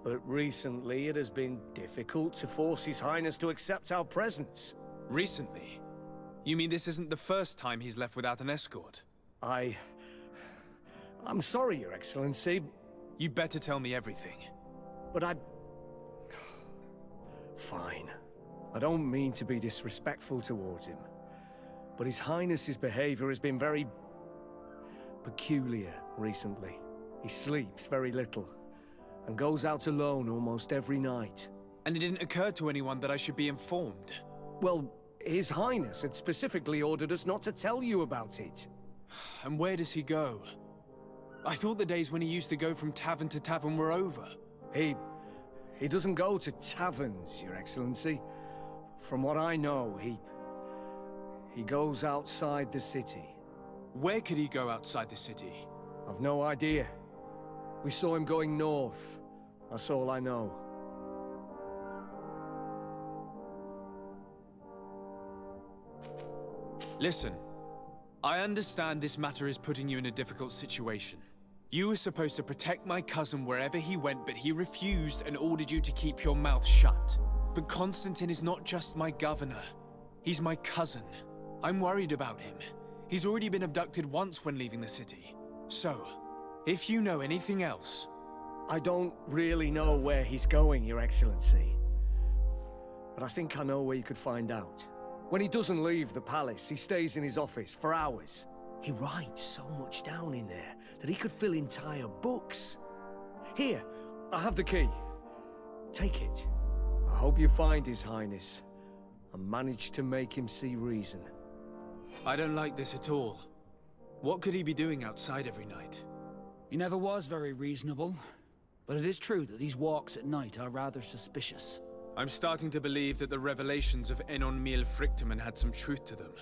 S11: But recently it has been difficult to force His Highness to accept our presence.
S2: Recently? You mean this isn't the first time he's left without an escort?
S11: I'm sorry, Your Excellency.
S2: You better tell me everything.
S11: But Fine. I don't mean to be disrespectful towards him. But His Highness's behavior has been very peculiar recently. He sleeps very little, and goes out alone almost every night.
S2: And it didn't occur to anyone that I should be informed?
S11: Well, His Highness had specifically ordered us not to tell you about it.
S2: And where does he go? I thought the days when he used to go from tavern to tavern were over.
S11: He doesn't go to taverns, Your Excellency. From what I know, he goes outside the city.
S2: Where could he go outside the city?
S11: I've no idea. We saw him going north. That's all I know.
S2: Listen, I understand this matter is putting you in a difficult situation. You were supposed to protect my cousin wherever he went, but he refused and ordered you to keep your mouth shut. But Constantine is not just my governor. He's my cousin. I'm worried about him. He's already been abducted once when leaving the city. So, if you know anything else...
S11: I don't really know where he's going, Your Excellency. But I think I know where you could find out. When he doesn't leave the palace, he stays in his office for hours. He writes so much down in there that he could fill entire books. Here, I have the key. Take it. I hope you find His Highness and manage to make him see reason.
S2: I don't like this at all. What could he be doing outside every night?
S6: He never was very reasonable. But it is true that these walks at night are rather suspicious.
S2: I'm starting to believe that the revelations of Enon Miel Frichtemann had some truth to them.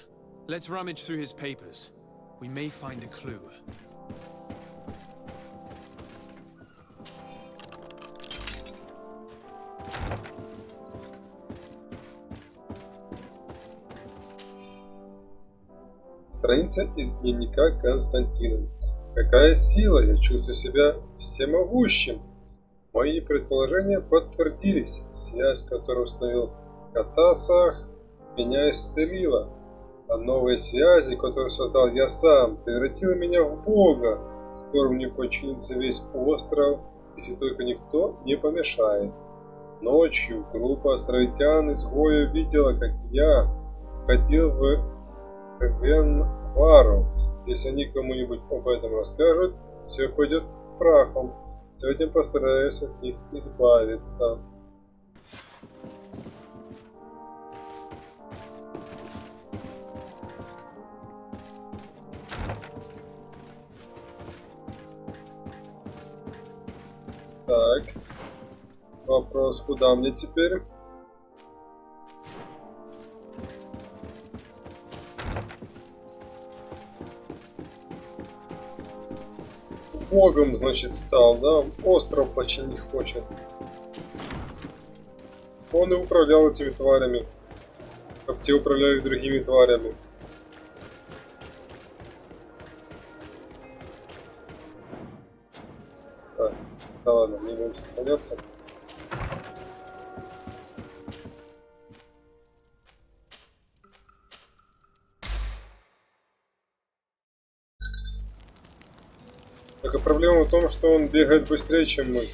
S2: Let's rummage through his papers. We may find a clue.
S1: Страница из дневника Константина. Какая сила! Я чувствую себя всемогущим. Мои предположения подтвердились. Связь, которую установил Катасах, меня исцелила. А новые связи, которые создал я сам, превратила меня в Бога. Скоро мне подчинится весь остров, если только никто не помешает. Ночью группа островитян-изгоев видела, как я входил в Венвару. Если они кому-нибудь об этом расскажут, все пойдет прахом. Сегодня постараюсь от них избавиться. Так. Вопрос, куда мне теперь? Богом, значит, стал, да? Остров почти хочет. Он и управлял этими тварями, как те управляют другими тварями. Так, да ладно, не будем сохраняться. Только проблема в том, что он бегает быстрее, чем мы.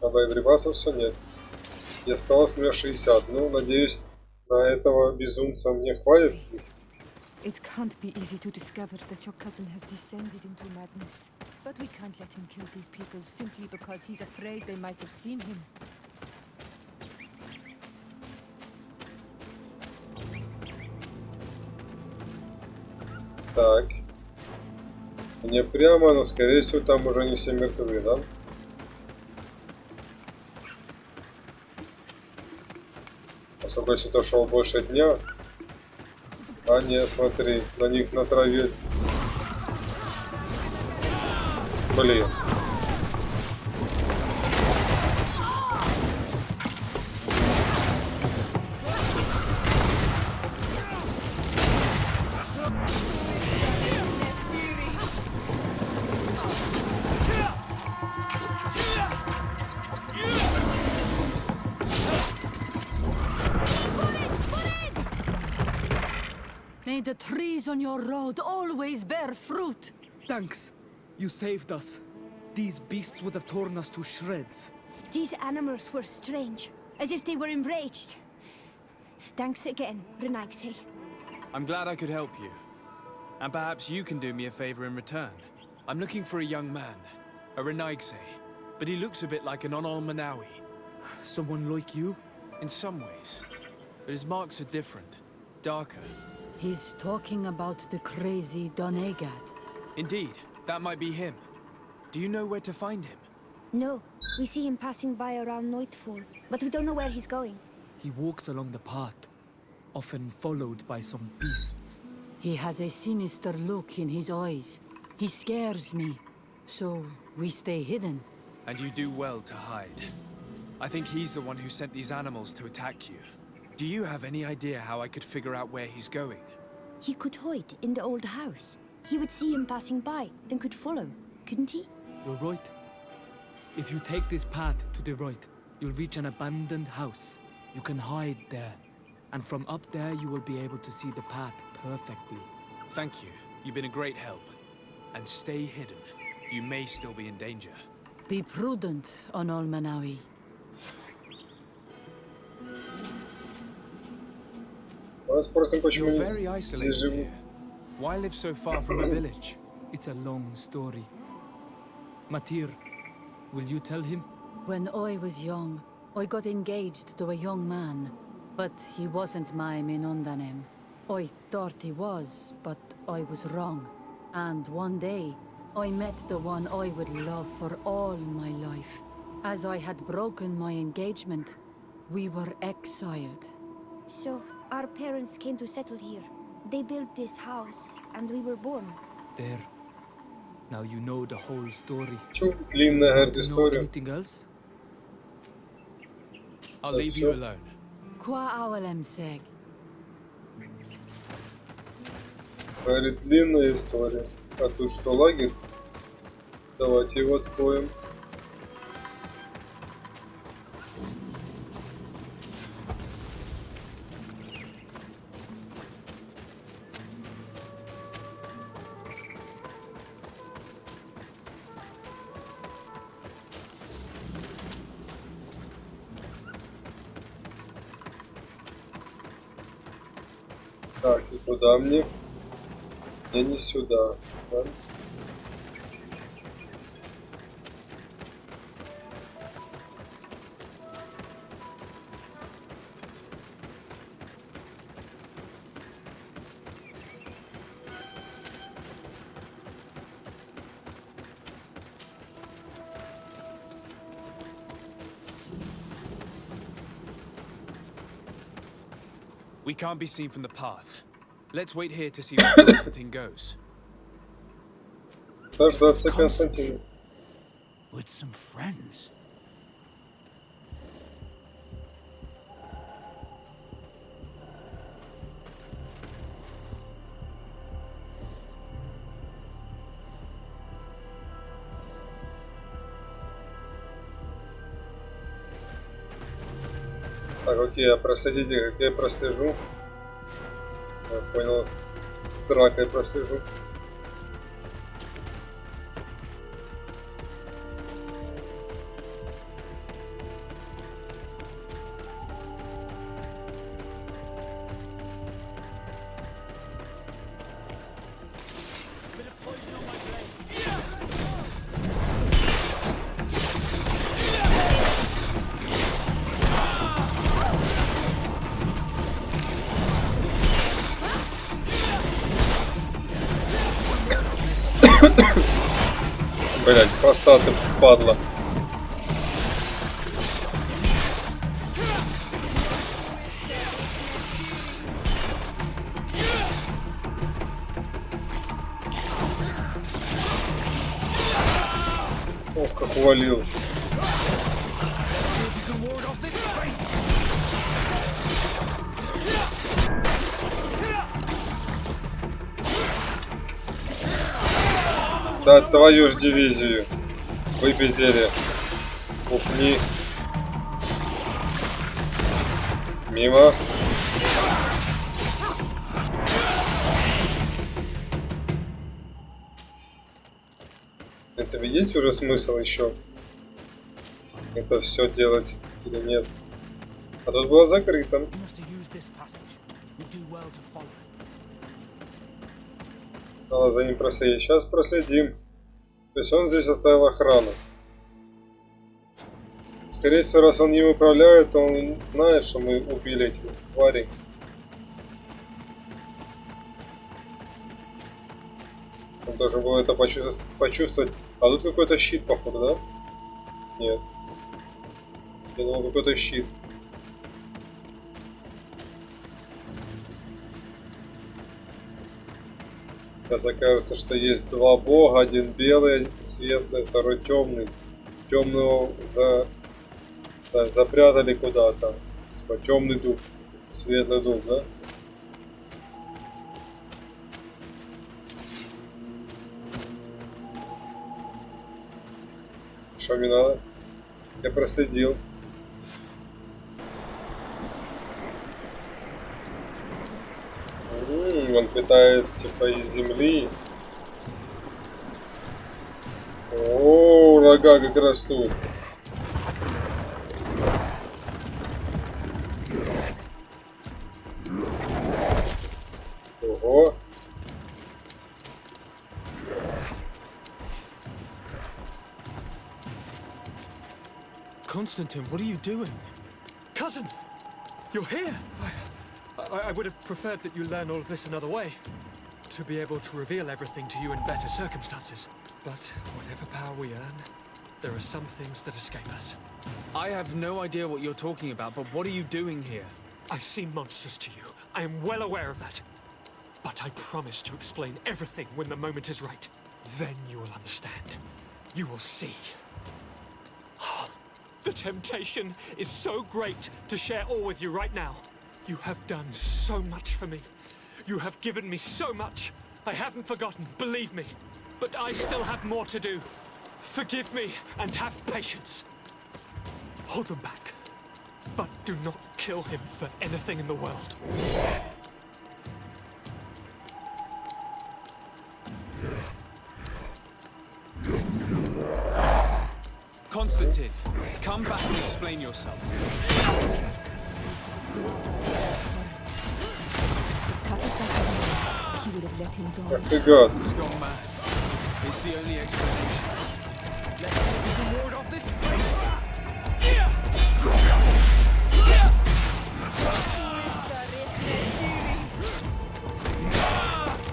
S1: А боеприпасов все нет. И осталось у меня 60. Ну, надеюсь, на этого безумца мне хватит.
S12: It can't be easy to discover that your cousin has descended into madness. But we can't let him kill these people simply because he's afraid they might have seen him.
S1: Так. Не прямо, но скорее всего там уже не все мертвы, да? Поскольку я сюда шел больше дня. А не, смотри, на них на траве. Блин.
S8: May the trees on your road always bear fruit.
S6: Thanks. You saved us. These beasts would have torn us to shreds.
S13: These animals were strange, as if they were enraged. Thanks again, Renaigse.
S2: I'm glad I could help you. And perhaps you can do me a favor in return. I'm looking for a young man, a Renaigse, but he looks a bit like an Onol Manawi.
S6: Someone like you?
S2: In some ways. But his marks are different, darker.
S8: He's talking about the crazy Donegad.
S2: Indeed, that might be him. Do you know where to find him?
S13: No, we see him passing by around nightfall, but we don't know where he's going.
S6: He walks along the path, often followed by some beasts.
S8: He has a sinister look in his eyes. He scares me, so we stay hidden.
S2: And you do well to hide. I think he's the one who sent these animals to attack you. Do you have any idea how I could figure out where he's going?
S13: He could hide in the old house. He would see him passing by and could follow, couldn't he?
S6: You're right. If you take this path to the right, you'll reach an abandoned house. You can hide there. And from up there, you will be able to see the path perfectly.
S2: Thank you. You've been a great help. And stay hidden. You may still be in danger.
S8: Be prudent on Almanawi.
S1: Вас спросим, почему
S2: You're
S1: не
S2: very
S1: все
S2: isolated
S1: живут.
S2: here. Why live so far from a village?
S6: It's a long story. Matir, will you tell him?
S8: When I was young, I got engaged to a young man, but he wasn't my Minundanem. I thought he was, but I was wrong. And one day, I met the one I would love for all my life. As I had broken my engagement, we were exiled.
S13: So, our parents came to settle here. They built this house, and we were born.
S6: There. Now you know the whole story.
S1: Чё длинная, говорит,
S6: To know
S1: история.
S6: anything else?
S2: I'll leave you alone.
S8: Qua awalem seg.
S1: Говорит, длинная история. А тут что, лагерь? Давайте его откроем. Так, и куда мне? Я не сюда. Да?
S2: We can't be seen from the path. Let's wait here to see where Constantine goes.
S1: Дождаться Константина.
S9: With some friends.
S1: Так, окей, а проследите, как я прослежу. Я понял, с дракой прослежу. Блять, проста ты, падла. Ох, как увалил. Да твою ж дивизию. Выпей зелье. Упни. Мимо. В принципе, есть уже смысл еще это все делать или нет? А тут было закрыто. Надо за ним проследить. Сейчас проследим. То есть он здесь оставил охрану. Скорее всего, раз он не управляет, то он знает, что мы убили этих тварей. Он должен был это почувствовать. А тут какой-то щит, походу, да? Нет. Я думал, какой-то щит. Сейчас окажется, что есть два бога, один белый, светлый, второй темный. Темного запрятали куда-то. Темный дух, светлый дух, да? Что мне надо? Я проследил. Он питает типа из земли. О, рога как растут. Ого.
S10: Constantine, what are you doing? Cousin! You're here! I would have preferred that you learn all of this another way. To be able to reveal everything to you in better circumstances. But whatever power we earn, there are some things that escape us.
S2: I have no idea what you're talking about, but what are you doing here?
S10: I seem monstrous to you. I am well aware of that. But I promise to explain everything when the moment is right. Then you will understand. You will see. The temptation is so great to share all with you right now. You have done so much for me. You have given me so much. I haven't forgotten, believe me. But I still have more to do. Forgive me and have patience. Hold them back. But do not kill him for anything in the world.
S2: Constantine, come back and explain yourself.
S12: He would have let him go.
S1: Ах ты гад.
S2: He's gone mad. It's the only explanation.
S6: Let's see if we can ward off this fate.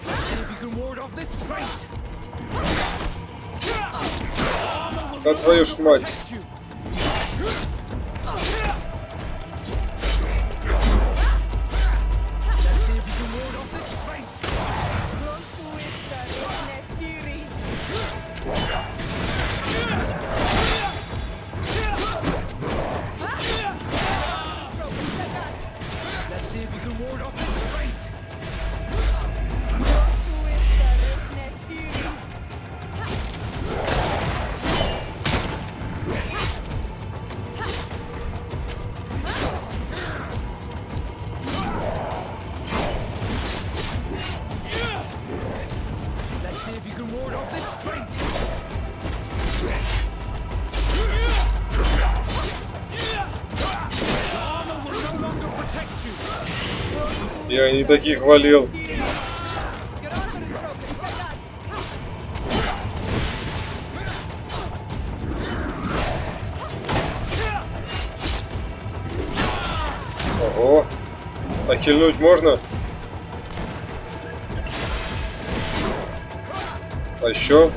S6: Let's see if you can ward off this fate.
S1: Да твою ж мать. Я не таких валил. Ого. А хильнуть можно? А еще?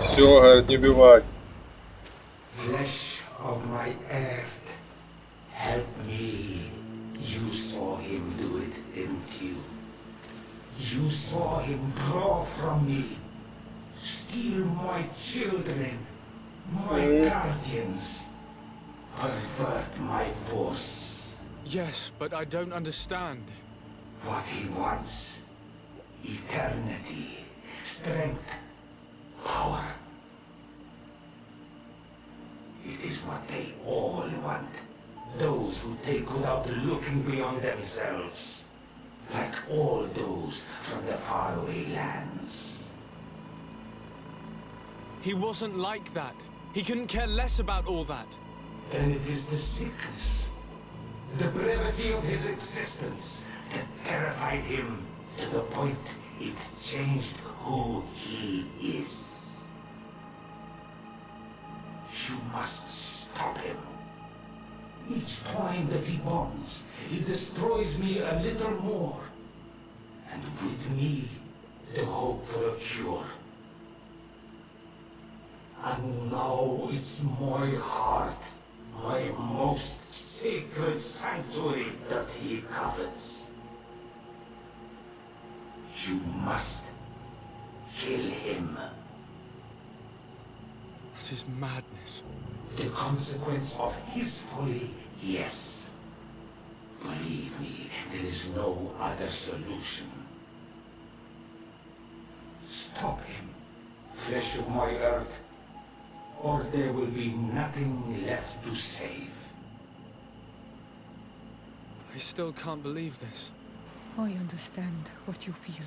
S1: Все, говорит, не убивать.
S14: Flesh of my earth, help me. You saw him do it, didn't you? You saw him draw from me, steal my children, my guardians, pervert my force.
S2: Yes, but I don't understand.
S14: What he wants, eternity, strength, power. It is what they all want. Those who take without looking beyond themselves. Like all those from the faraway lands.
S2: He wasn't like that. He couldn't care less about all that.
S14: Then it is the sickness, the brevity of his existence that terrified him to the point it changed who he is. You must stop him. Each time that he bonds, he destroys me a little more. And with me, the hope for a cure. And now it's my heart, my most sacred sanctuary that he covets. You must kill him.
S2: This is madness.
S14: The consequence of his folly, yes. Believe me, there is no other solution. Stop him, flesh of my earth, or there will be nothing left to save.
S2: I still can't believe this.
S12: I understand what you feel.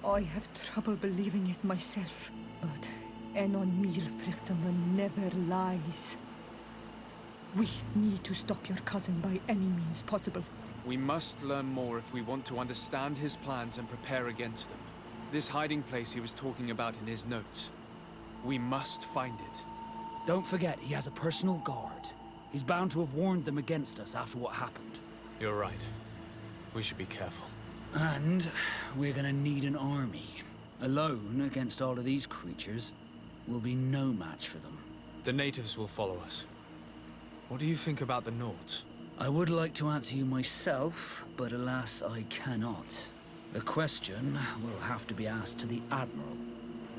S12: I have trouble believing it myself, but Enon Milfrichtaman never lies. We need to stop your cousin by any means possible.
S2: We must learn more if we want to understand his plans and prepare against them. This hiding place he was talking about in his notes. We must find it.
S15: Don't forget, he has a personal guard. He's bound to have warned them against us after what happened.
S2: You're right. We should be careful.
S15: And we're gonna need an army. Alone against all of these creatures, we'll be no match for them.
S2: The natives will follow us. What do you think about the Nords?
S15: I would like to answer you myself, but alas, I cannot. The question will have to be asked to the Admiral.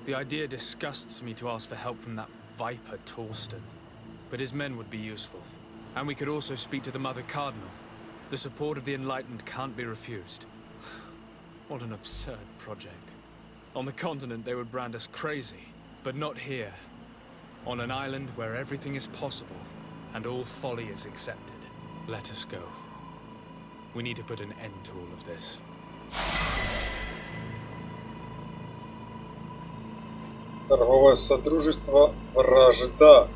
S2: The idea disgusts me to ask for help from that viper Torsten. But his men would be useful. And we could also speak to the Mother Cardinal. The support of the Enlightened can't be refused. What an absurd project. On the continent they would brand us crazy, but not here. On an island where everything is possible, and all folly is accepted. Let us go. We need to put an end to all of this.
S1: Торговое содружество «Вражда».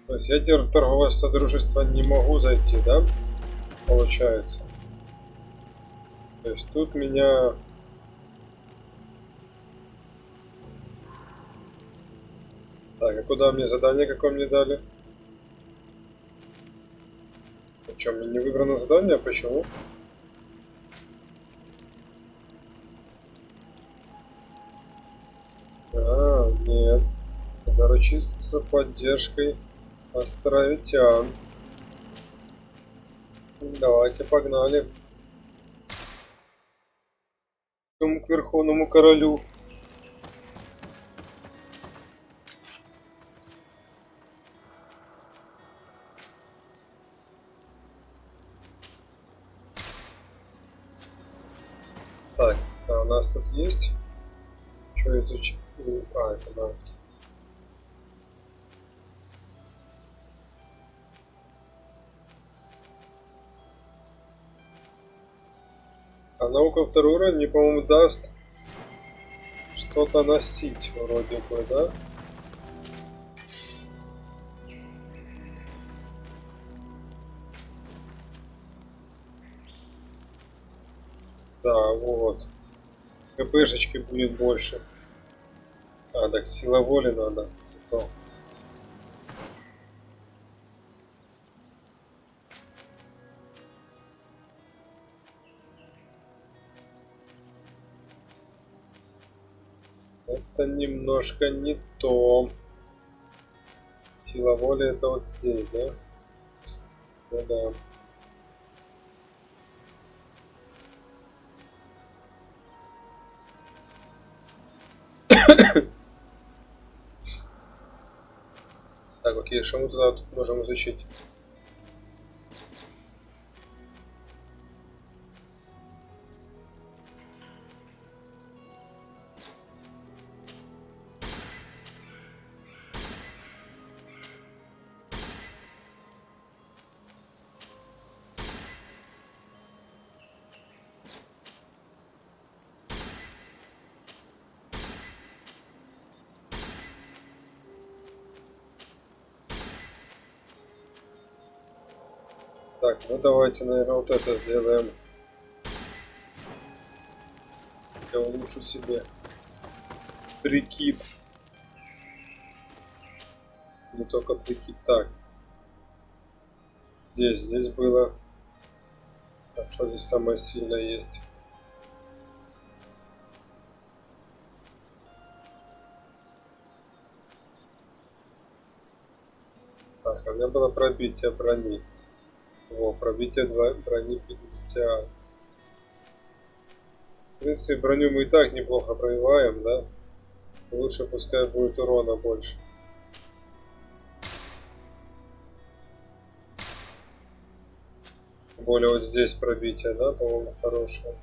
S1: То есть я теперь в торговое содружество не могу зайти, да? Получается. То есть тут меня... Так, а куда мне задание, какое мне дали? Что, мне не выбрано задание? Почему? А, нет. Заручиться поддержкой островитян. Давайте, погнали. К Верховному Королю. Так, а у нас тут есть? Что изучить? А, это навыки. А наука второй уровень мне, по-моему, даст что-то носить, вроде бы, да? Да, вот. КПшечки будет больше. А, так сила воли надо. Что? Это немножко не то. Сила воли это вот здесь, да? Ну да. Так, окей, что мы туда тут можем изучить? Так, ну давайте, наверное, вот это сделаем. Я улучшу себе прикид. Не только прикид. Так. Здесь было. Что здесь самое сильное есть? Так, у меня было пробитие брони. Во, пробитие брони 50. В принципе, броню мы и так неплохо пробиваем, да? Лучше пускай будет урона больше. Тем более вот здесь пробитие, да, по-моему, хорошее.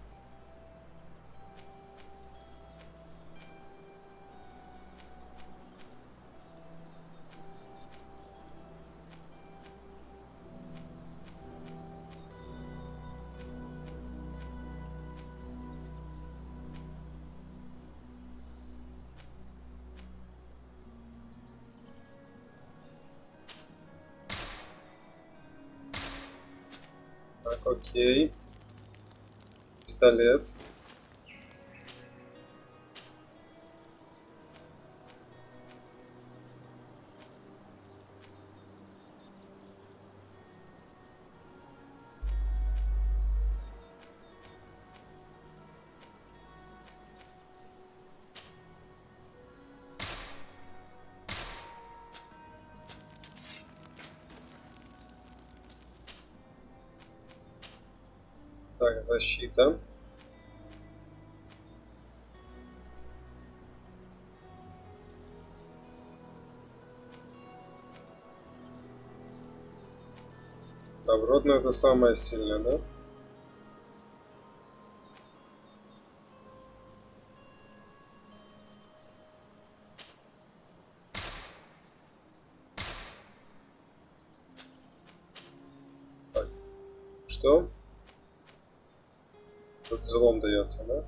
S1: Так, окей. Пистолет. Так, защита. Добротно это самое сильное, да? Так, что? Тут взлом дается, да?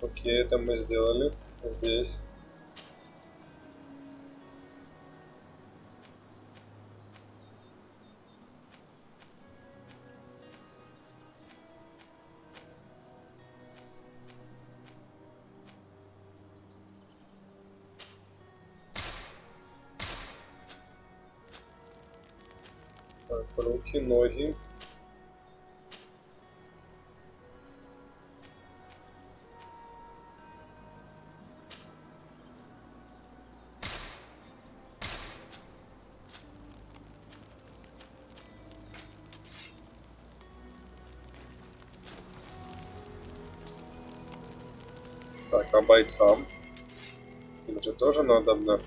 S1: Окей, это мы сделали. Здесь. Так, руки, ноги. Так, а бойцам? Им же тоже надо на...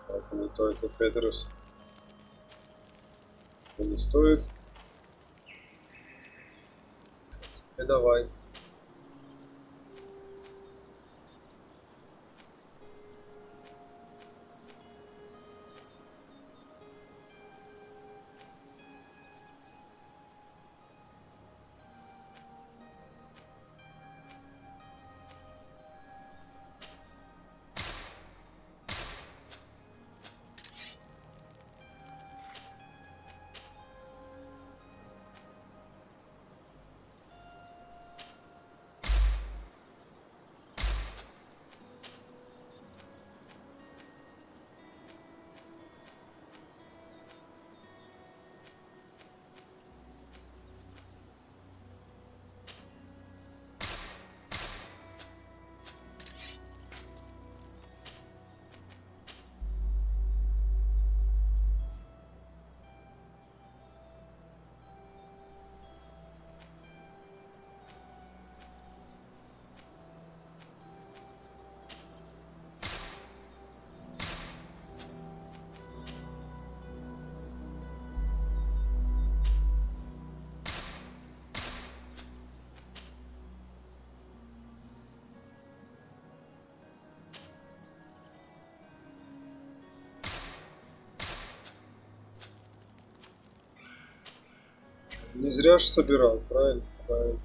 S1: Так, не то это Петрус. Не стоит. И давай. Не зря же собирал, правильно? Правильно.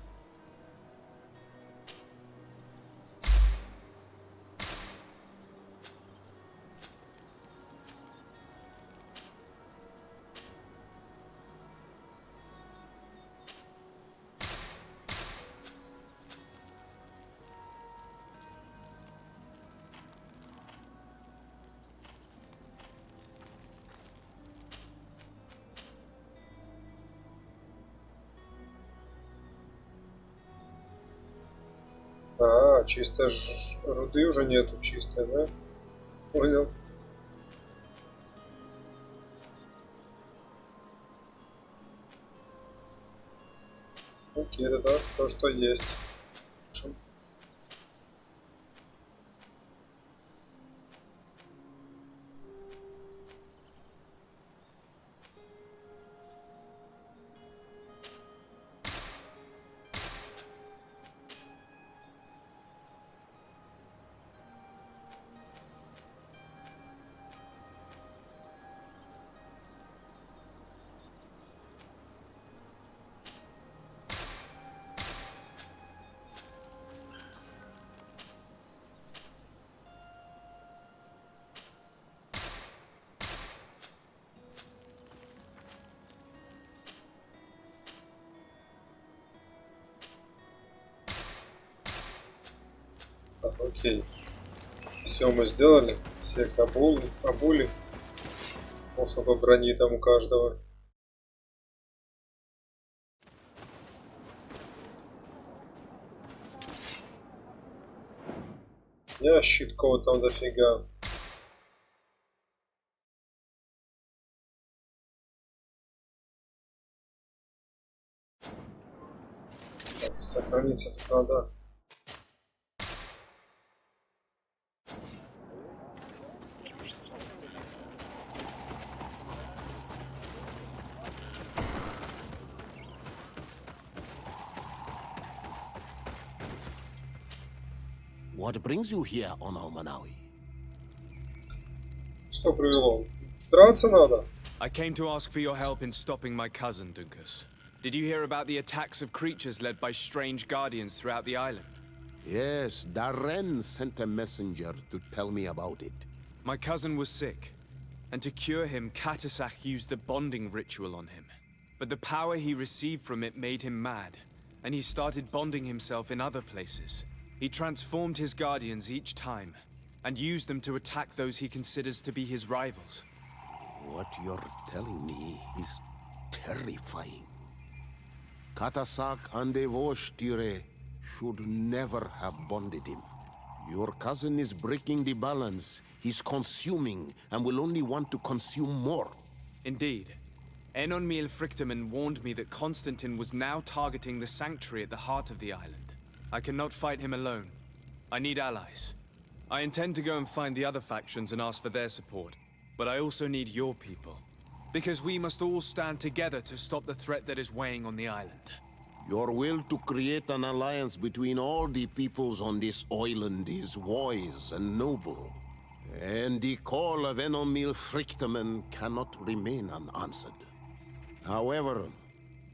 S1: А, чисто руды уже нету, чистой, да? Понял. Окей, это да, то, что есть. Так, окей. Все мы сделали. Все обули. Сколько брони там у каждого. Я щит кого-то там дофига. Так, сохраниться тут надо.
S4: What brings you here on Almanawi?
S1: Что привело? Драться надо.
S2: I came to ask for your help in stopping my cousin, Dunkus. Did you hear about the attacks of creatures led by strange guardians throughout the island?
S4: Yes, Darren sent a messenger to tell me about it.
S2: My cousin was sick, and to cure him, Katasak used the bonding ritual on him. But the power he received from it made him mad, and he started bonding himself in other places. He transformed his guardians each time, and used them to attack those he considers to be his rivals.
S4: What you're telling me is terrifying. Katasak and Evosh should never have bonded him. Your cousin is breaking the balance. He's consuming, and will only want to consume more.
S2: Indeed. Enonmil Frichtemann warned me that Constantine was now targeting the sanctuary at the heart of the island. I cannot fight him alone. I need allies. I intend to go and find the other factions and ask for their support. But I also need your people. Because we must all stand together to stop the threat that is weighing on the island.
S4: Your will to create an alliance between all the peoples on this island is wise and noble. And the call of Enonmil Frichtemann cannot remain unanswered. However,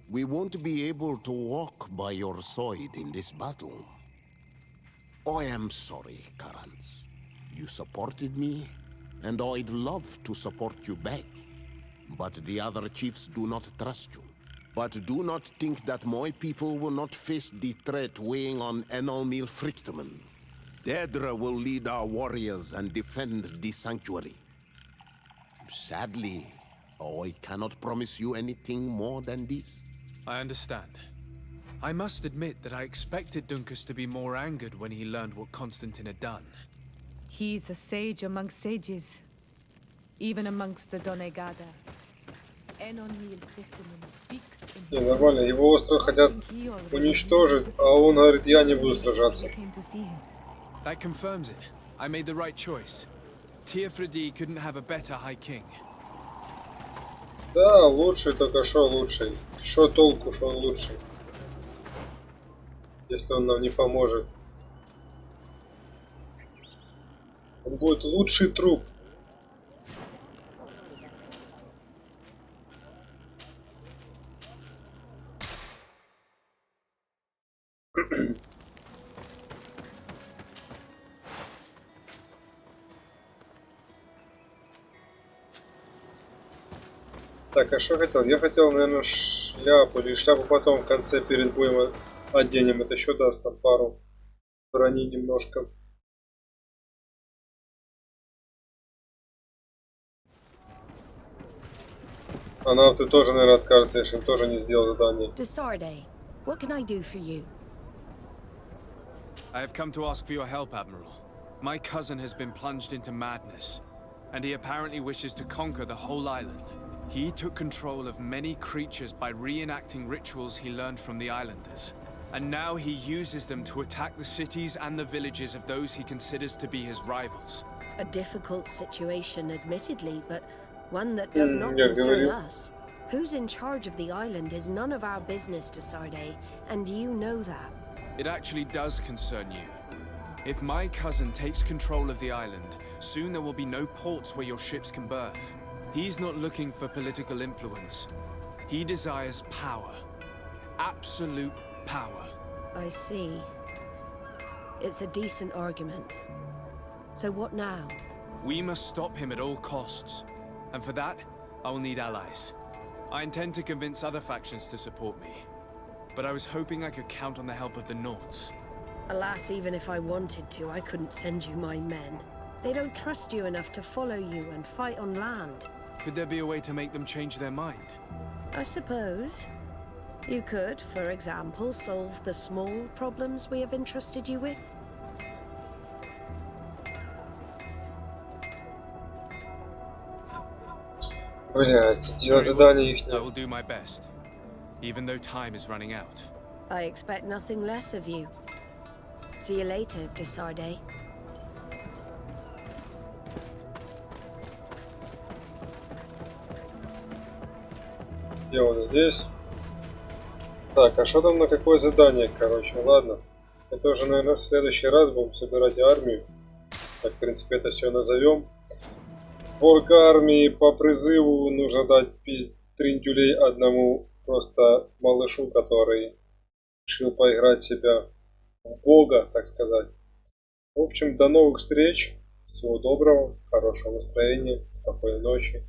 S4: we won't be able to walk by your side in this battle. I am sorry, Karans. You supported me, and I'd love to support you back. But the other chiefs do not trust you. But do not think that my people will not face the threat weighing on Enonmil Frichtemann. Dedra will lead our warriors and defend the sanctuary. Sadly, I cannot promise you anything more than this.
S2: I understand. I must admit that I expected Dunkus to be more angered when he learned what Constantine had done.
S12: He's a sage among sages, even amongst the Donegada. Enonmil Frichtemann speaks in
S1: Не, нормально. Его остров хотят уничтожить, а он говорит, я не буду сражаться.
S2: That confirms it. I made the right choice. Teofredi couldn't have a better High King.
S1: Да, лучший, только шо лучший. Шо толку, шо он лучший. Если он нам не поможет. Он будет лучший труп. Так, а что хотел? Я хотел, наверное, шляпу. Или шляпу потом в конце перед боем оденем. Это еще даст там пару брони немножко. А нам ты тоже, наверное, откажется, если он тоже не сделал задание.
S5: Desarde, what can I do for you?
S2: I have come to ask for your help, Admiral. My cousin has been plunged into madness, and he apparently wishes to conquer the whole island. He took control of many creatures by reenacting rituals he learned from the islanders. And now he uses them to attack the cities and the villages of those he considers to be his rivals.
S5: A difficult situation, admittedly, but one that does not concern us. Who's in charge of the island is none of our business, Desarde, and you know that.
S2: It actually does concern you. If my cousin takes control of the island, soon there will be no ports where your ships can berth. He's not looking for political influence. He desires power. Absolute power.
S5: I see. It's a decent argument. So what now?
S2: We must stop him at all costs. And for that, I will need allies. I intend to convince other factions to support me. But I was hoping I could count on the help of the Nords.
S5: Alas, even if I wanted to, I couldn't send you my men. They don't trust you enough to follow you and fight on land.
S2: Could there be a way to make them change their mind?
S5: I suppose. You could, for example, solve the small problems we have entrusted you with.
S1: Блядь, делать задание их
S2: I will do my best, even though time is running out.
S5: I expect nothing less of you. See you later, Desarde.
S1: Где он здесь? Так, а что там на какое задание, короче? Ладно. Это уже, наверное, в следующий раз будем собирать армию. Так, в принципе, это все назовем. Сборка армии по призыву нужно дать тринтюлей одному просто малышу, который решил поиграть себя в бога, так сказать. В общем, до новых встреч. Всего доброго, хорошего настроения, спокойной ночи.